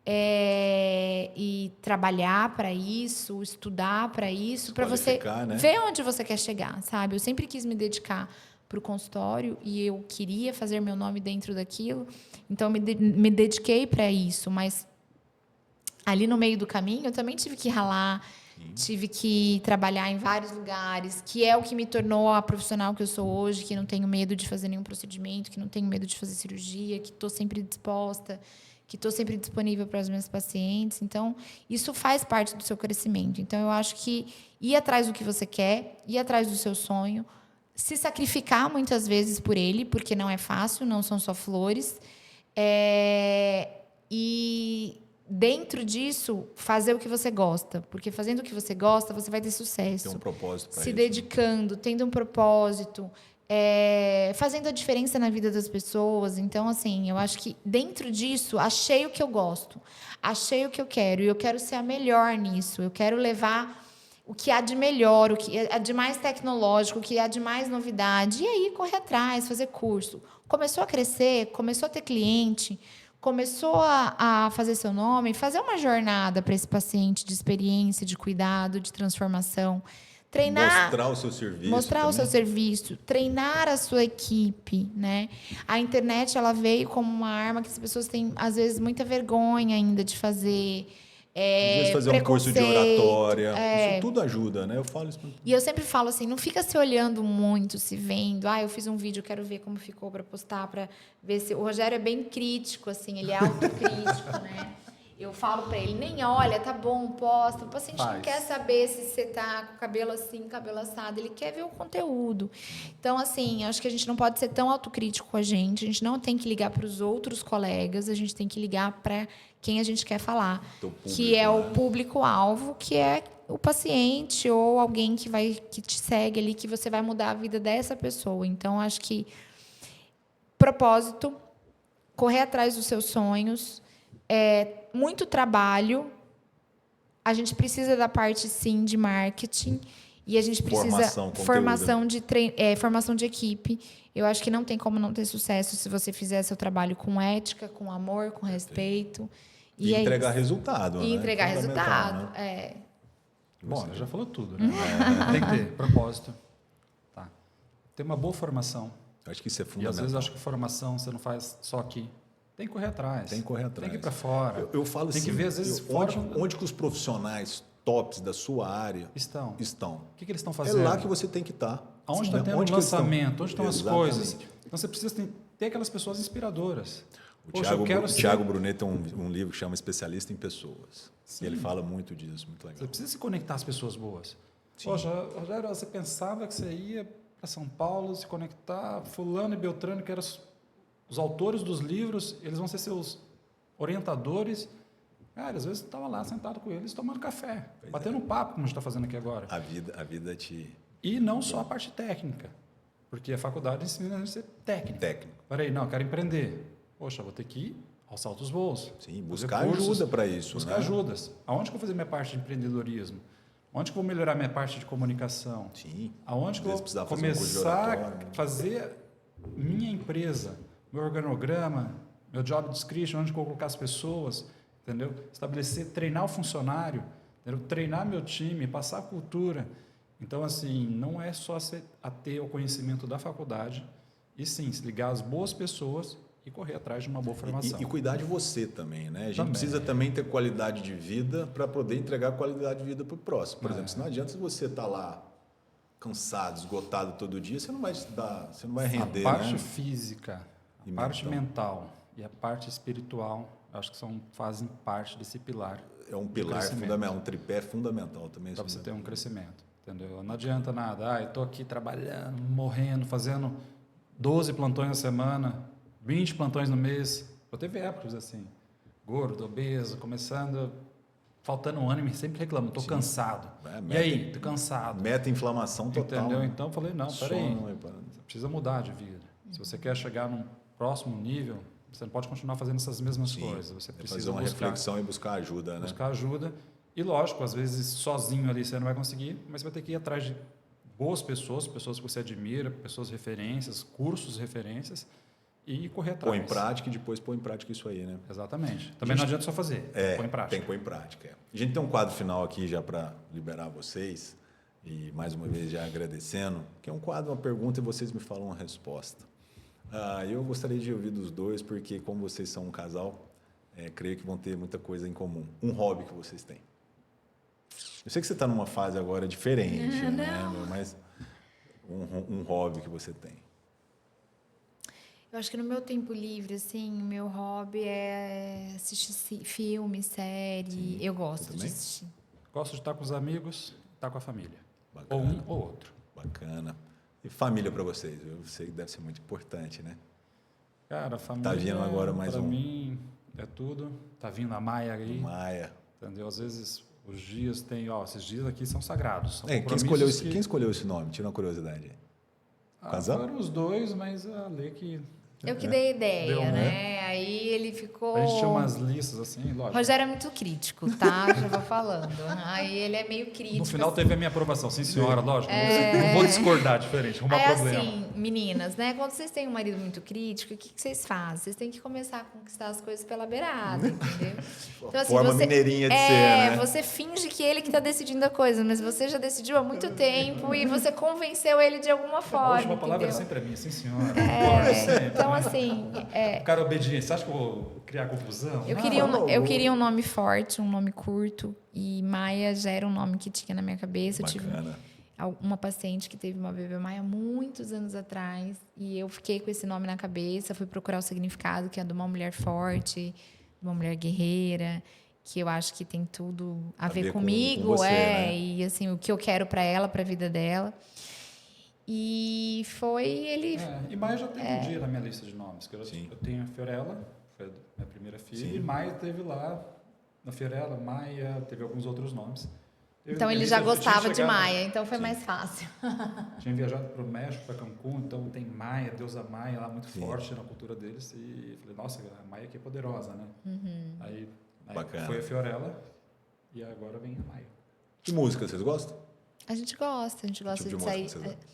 e trabalhar para isso, estudar para isso, para você né? ver onde você quer chegar, sabe? Eu sempre quis me dedicar para o consultório e eu queria fazer meu nome dentro daquilo, então me dediquei para isso, mas ali no meio do caminho eu também tive que ralar, tive que trabalhar em vários lugares, que é o que me tornou a profissional que eu sou hoje, que não tenho medo de fazer nenhum procedimento, que não tenho medo de fazer cirurgia, que estou sempre disposta, que estou sempre disponível para os meus pacientes. Então, isso faz parte do seu crescimento. Então, eu acho que ir atrás do que você quer, ir atrás do seu sonho, se sacrificar muitas vezes por ele, porque não é fácil, não são só flores. E dentro disso, fazer o que você gosta. Porque fazendo o que você gosta, você vai ter sucesso. Tem um propósito para isso. Se dedicando, tendo um propósito, fazendo a diferença na vida das pessoas. Então, assim, eu acho que dentro disso, achei o que eu gosto. Achei o que eu quero. E eu quero ser a melhor nisso. Eu quero levar o que há de melhor, o que há de mais tecnológico, o que há de mais novidade. E aí, correr atrás, fazer curso. Começou a crescer, começou a ter cliente, começou a fazer seu nome, fazer uma jornada para esse paciente de experiência, de cuidado, de transformação. Treinar, mostrar o seu serviço. Mostrar também. o seu serviço, treinar a sua equipe, né? A internet, ela veio como uma arma que as pessoas têm, às vezes, muita vergonha ainda de fazer. Às vezes fazer um curso de oratória. Isso tudo ajuda, né? Eu falo isso. E eu sempre falo assim, não fica se olhando muito, se vendo. Eu fiz um vídeo, quero ver como ficou para postar, para ver se... O Rogério é bem crítico, assim, ele é autocrítico, né? Eu falo para ele, nem olha, tá bom, posta. O paciente não quer saber se você tá com o cabelo assim, cabelo assado. Ele quer ver o conteúdo. Então, assim, acho que a gente não pode ser tão autocrítico com a gente não tem que ligar para os outros colegas, a gente tem que ligar para quem a gente quer falar. Público, que é o público-alvo, que é o paciente ou alguém que te segue ali, que você vai mudar a vida dessa pessoa. Então, acho que propósito, correr atrás dos seus sonhos, muito trabalho, a gente precisa da parte, sim, de marketing e a gente precisa formação de equipe. Eu acho que não tem como não ter sucesso se você fizer seu trabalho com ética, com amor, com respeito. E entregar resultado. E entregar resultado, né? Bom, já falou tudo, né? Tem que ter propósito. Tá. Ter uma boa formação. Eu acho que isso é fundamental. E às vezes eu acho que formação você não faz só aqui. Tem que correr atrás. Tem que correr atrás. Tem que ir para fora. Eu falo tem assim, que ver, às vezes, onde que os profissionais tops da sua área estão. O que eles estão fazendo? É lá que você tem que estar. Aonde está tendo o lançamento? Onde estão as coisas? Então, você precisa ter aquelas pessoas inspiradoras. O Thiago Brunet tem um livro que chama Especialista em Pessoas. Sim. E ele fala muito disso, muito legal. Você precisa se conectar às pessoas boas. Sim. Poxa, Rogério, você pensava que você ia para São Paulo se conectar, fulano e Beltrano, que eram os autores dos livros, eles vão ser seus orientadores. Cara, às vezes você estava lá sentado com eles, tomando café, batendo um papo, como a gente está fazendo aqui agora. A vida te... E não só a parte técnica, porque a faculdade ensina a gente a ser técnico. Peraí, não, eu quero empreender. Poxa, vou ter que ir aos altos voos. Sim, buscar ajuda para isso. Buscar ajudas. Aonde que eu vou fazer minha parte de empreendedorismo? Onde que eu vou melhorar minha parte de comunicação? Sim. Aonde que eu vou começar a fazer minha empresa, meu organograma, meu job description, onde que eu vou colocar as pessoas, entendeu? Estabelecer, treinar o funcionário, entendeu? Treinar meu time, passar a cultura. Então, assim, não é só ter o conhecimento da faculdade, e sim, se ligar às boas pessoas e correr atrás de uma boa formação. E cuidar de você também, né? A gente precisa também ter qualidade de vida para poder entregar qualidade de vida para o próximo. Por exemplo, se não adianta você estar lá cansado, esgotado todo dia, você não vai render, a parte né? física, a parte mental e a parte espiritual, acho que fazem parte desse pilar. É um pilar fundamental, um tripé fundamental também. Para você ter um crescimento, entendeu? Não adianta nada, eu estou aqui trabalhando, morrendo, fazendo 12 plantões na semana, 20 plantões no mês. Eu teve épocas assim, gordo, obeso, faltando um ano e sempre reclamando, estou cansado. E aí, estou cansado. Meta inflamação total. Entendeu? Então eu falei, não, peraí, você precisa mudar de vida. Se você quer chegar num próximo nível, você não pode continuar fazendo essas mesmas coisas. Você precisa fazer uma reflexão e buscar ajuda, né? Buscar ajuda. E lógico, às vezes sozinho ali você não vai conseguir, mas você vai ter que ir atrás de boas pessoas que você admira, pessoas referências, cursos referências, e correr atrás. Põe em prática e depois põe em prática isso aí, né? Exatamente. Também não adianta só fazer, põe em prática. Tem que pôr em prática. A gente tem um quadro final aqui já para liberar vocês. E mais uma vez já agradecendo, que é um quadro, uma pergunta e vocês me falam uma resposta. Eu gostaria de ouvir dos dois, porque como vocês são um casal, creio que vão ter muita coisa em comum. Um hobby que vocês têm. Eu sei que você está numa fase agora diferente, né? Mas um hobby que você tem. Eu acho que no meu tempo livre, assim, o meu hobby é assistir filme, série. Sim. Eu gosto de também? assistir. Gosto de estar com os amigos, estar com a família. Bacana. Ou um ou outro. Bacana. E família para vocês? Eu sei que deve ser muito importante, né? Cara, a família. Tá vindo agora mais pra um. mim é tudo. Tá vindo a Maia aí. Maia. Entendeu? Às vezes os dias tem, esses dias aqui são sagrados. São Quem escolheu esse nome? Tira uma curiosidade. Casal? Foram os dois, mas a Lê que. Eu que dei ideia, Deu, né? Aí ele ficou... A gente tinha umas listas assim, O lógico. Rogério é muito crítico, tá? Já vou falando. Aí ele é meio crítico. No final teve a minha aprovação, sim senhora, lógico. É. Não vou discordar diferente, arrumar Aí problema. assim, meninas, né? Quando vocês têm um marido muito crítico, o que vocês fazem? Vocês têm que começar a conquistar as coisas pela beirada, entendeu? Então, assim, Forma mineirinha de ser, né? Você finge que ele que está decidindo a coisa, mas você já decidiu há muito tempo e você convenceu ele de alguma forma, A última palavra entendeu? sempre é minha, sim senhora. Sempre, Então, né? assim, O cara obediente, você acha que eu vou criar confusão? eu Não. queria um nome forte, um nome curto, e Maia já era um nome que tinha na minha cabeça. Eu tive Bacana. uma paciente que teve uma bebê Maia muitos anos atrás, e eu fiquei com esse nome na cabeça, fui procurar o significado, que é de uma mulher forte, de uma mulher guerreira, que eu acho que tem tudo a ver comigo, com você, né? E assim, o que eu quero para ela, para a vida dela. E foi ele. E Maia já teve um dia na minha lista de nomes. Que eu tenho a Fiorella, foi a minha primeira filha, Sim. e Maia teve lá, na Fiorella, Maia, teve alguns outros nomes. Então ele já gostava de Maia, então foi mais fácil. Tinha viajado para o México, para Cancún, então tem Maia, deusa Maia lá muito Sim. forte na cultura deles. E falei, nossa, a Maia aqui é poderosa, né? Aí Bacana. foi a Fiorella e agora vem a Maia. Que música vocês gostam? A gente gosta Tipo de de sair. música que vocês gostam?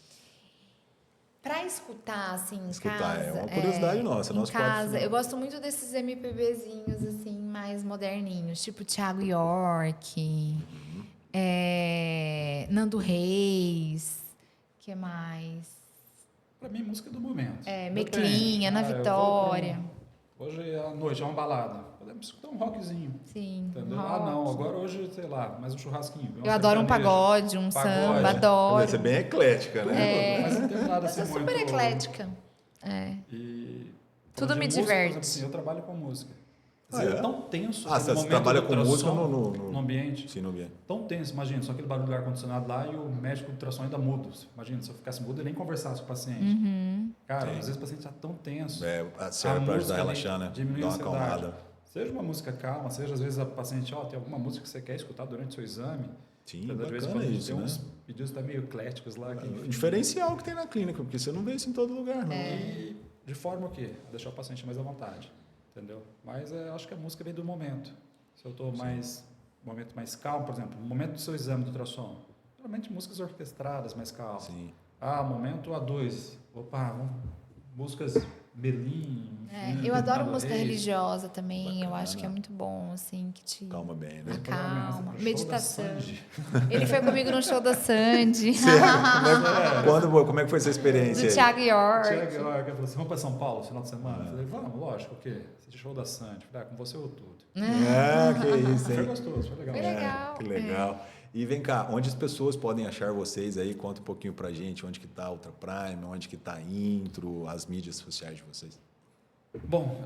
Pra escutar, assim, em Escutar, casa. é uma curiosidade nossa. Em Nosso casa, quadro eu gosto muito desses MPBzinhos, assim, mais moderninhos, tipo Thiago York, Nando Reis, que mais? Para mim, música do momento. Meclinha, Ana Vitória. Hoje à noite é uma balada. Podemos escutar um rockzinho. Sim, Entendeu? rock. Não, agora hoje, sei lá, mais um churrasquinho. Eu adoro um pagode, um samba, adoro. Você é bem eclética, né? Mas não tem nada Eu assim sou muito... super eclética. E... Tudo falando me de música, diverte. por exemplo, assim, eu trabalho com música. Quer dizer, É? tão tenso. Você no momento trabalha do com música ultrassom, no ambiente. Sim, no ambiente. Tão tenso, imagina, só aquele barulho do ar-condicionado lá e o médico do ultrassom ainda mudo. Imagina, se eu ficasse mudo, eu nem conversasse com o paciente. Cara, Sim. às vezes o paciente está tão tenso. Serve para ajudar a música relaxar, né? diminui Dar a uma ansiedade. acalmada. Seja uma música calma, seja às vezes a paciente, tem alguma música que você quer escutar durante o seu exame. Sim, Então, de vez em bacana quando isso, tem né? uns pedidos até meio ecléticos lá. Que, O diferencial que tem na clínica, porque você não vê isso em todo lugar, não. E de forma o quê? Deixar o paciente mais à vontade, entendeu? Mas acho que a música vem do momento. Se eu estou mais um momento mais calmo, por exemplo, no momento do seu exame do ultrassom, geralmente músicas orquestradas mais calmas. Sim. Momento A2. Opa, músicas Melim. Eu adoro Nando música Reis. religiosa também, eu Bacana. acho que é muito bom, assim, que te Calma bem, né? acalma. Show Meditação. da Sandy. Ele foi comigo no show da Sandy, Como é que foi essa experiência do aí? Thiago York. Tiago York falou assim, vamos para São Paulo no final de semana? Eu falei, vamos, lógico, o quê? Esse show da Sandy. Eu falei, com você ou tudo. Que isso, Foi hein? gostoso, foi legal. Foi legal. Que legal. E vem cá, onde as pessoas podem achar vocês aí? Conta um pouquinho pra gente, onde que tá a Ultra Prime, onde que tá a Intro, as mídias sociais de vocês. Bom,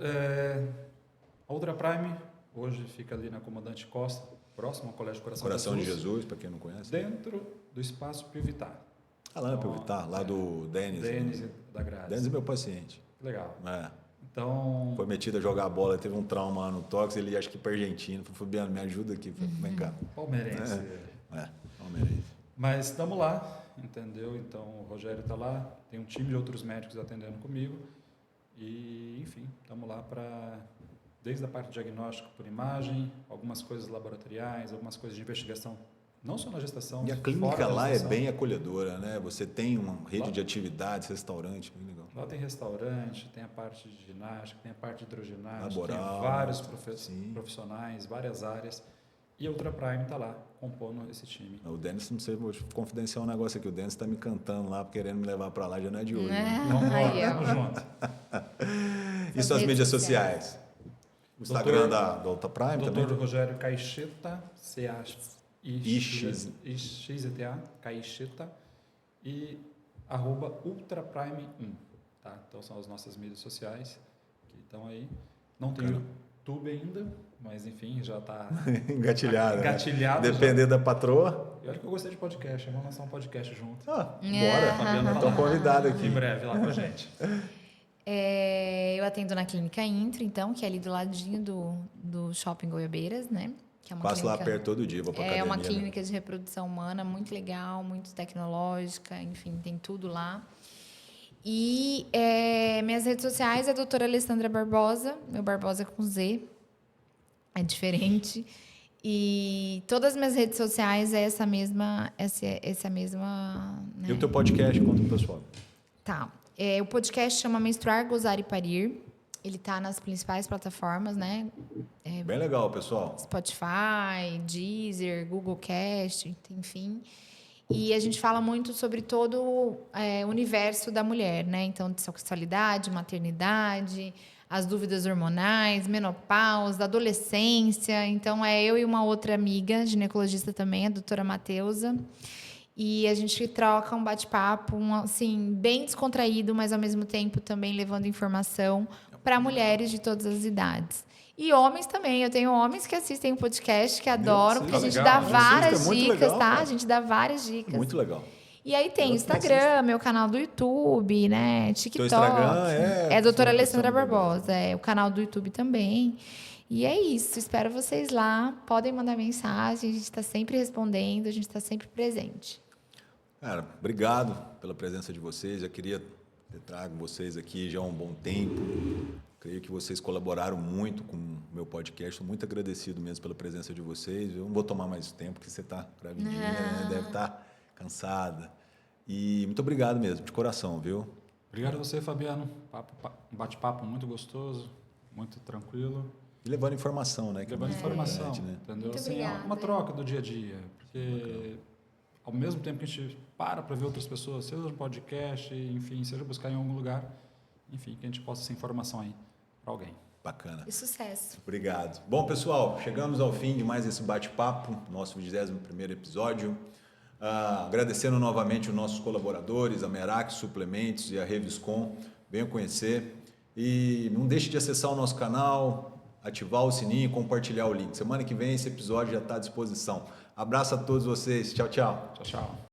a Ultra Prime hoje fica ali na Comandante Costa, próximo ao Colégio Coração de Jesus, para quem não conhece. Dentro do espaço Pivitar. Lá na Pivitar, lá do Denis. Denis da Graça. Denis é meu paciente. Legal. Então... Foi metido a jogar bola, teve um trauma lá no Tox, ele acho que para Argentina. Falei, Fabiano, me ajuda aqui. Falei, vem cá. Palmeirense. Palmeirense. Mas estamos lá, entendeu? Então o Rogério está lá, tem um time de outros médicos atendendo comigo. E, enfim, estamos lá para, desde a parte de diagnóstico por imagem, algumas coisas laboratoriais, algumas coisas de investigação, não só na gestação. E a clínica lá é bem acolhedora, né? Você tem uma rede de atividades, restaurante, bem legal. Lá tem restaurante, tem a parte de ginástica, tem a parte de hidroginástica, Laboral, tem vários profissionais, várias áreas. E a Ultra Prime está lá, compondo esse time. O Denis, não sei, vou confidenciar um negócio aqui. O Denis está me cantando lá, querendo me levar para lá, já não é de hoje. Vamos Aí, ó. lá, junto. E suas mídias sociais? O Instagram da Ultra Prime também? Dr. Rogério Caixeta, C-A-I-X-E-T-A, Caixeta, e @ultraprime1, tá? Então são as nossas mídias sociais que estão aí. Não tem YouTube ainda, mas enfim, já está engatilhado. Engatilhado. Depender da patroa. E olha que eu gostei de podcast, vamos lançar um podcast junto. Bora. Fabiana Estou convidado aqui. Em breve, lá com a gente. Eu atendo na Clínica Intro, então, que é ali do ladinho do Shopping Goiabeiras, né? Que é uma Passo clínica, lá perto todo dia, vou para academia. É uma clínica de reprodução humana muito legal, muito tecnológica, enfim, tem tudo lá. E minhas redes sociais é doutora Alessandra Barbosa, meu Barbosa com Z, é diferente. E todas as minhas redes sociais é essa mesma. Né? E o teu podcast, conta pro pessoal. Tá. O podcast chama Menstruar, Gozar e Parir. Ele tá nas principais plataformas, né? Bem legal, pessoal. Spotify, Deezer, Google Cast, enfim. E a gente fala muito sobre todo o universo da mulher, né? Então, de sexualidade, maternidade, as dúvidas hormonais, menopausa, adolescência. Então, eu e uma outra amiga, ginecologista também, a doutora Mateusa. E a gente troca um bate-papo, assim, bem descontraído, mas ao mesmo tempo também levando informação para mulheres de todas as idades. E homens também. Eu tenho homens que assistem o podcast, que adoram, porque a gente dá várias dicas, tá? A gente dá várias dicas. Muito legal. E aí tem Instagram, meu canal do YouTube, né? TikTok. Teu Instagram é doutora Alessandra Barbosa, o canal do YouTube também. E é isso, espero vocês lá. Podem mandar mensagem, a gente está sempre respondendo, a gente está sempre presente. Cara, obrigado pela presença de vocês. Eu queria ter trago vocês aqui já há um bom tempo. Creio que vocês colaboraram muito com o meu podcast. Estou muito agradecido mesmo pela presença de vocês. Eu não vou tomar mais tempo, porque você está gravidinha, né? Deve estar cansada. E muito obrigado mesmo, de coração, viu? Obrigado a você, Fabiano. Um bate-papo muito gostoso, muito tranquilo. E levando informação, né? Levando informação, né? Entendeu? Muito assim, obrigada. uma troca do dia a dia. Porque ao mesmo tempo que a gente para ver outras pessoas, seja no podcast, enfim, seja buscar em algum lugar, enfim, que a gente possa essa informação aí para alguém. Bacana. E sucesso. Obrigado. Bom, pessoal, chegamos ao fim de mais esse bate-papo, nosso 21º episódio. Agradecendo novamente os nossos colaboradores, a Merac Suplementos e a Reviscom. Venham conhecer. E não deixe de acessar o nosso canal, ativar o sininho e compartilhar o link. Semana que vem esse episódio já está à disposição. Abraço a todos vocês. Tchau, tchau. Tchau, tchau.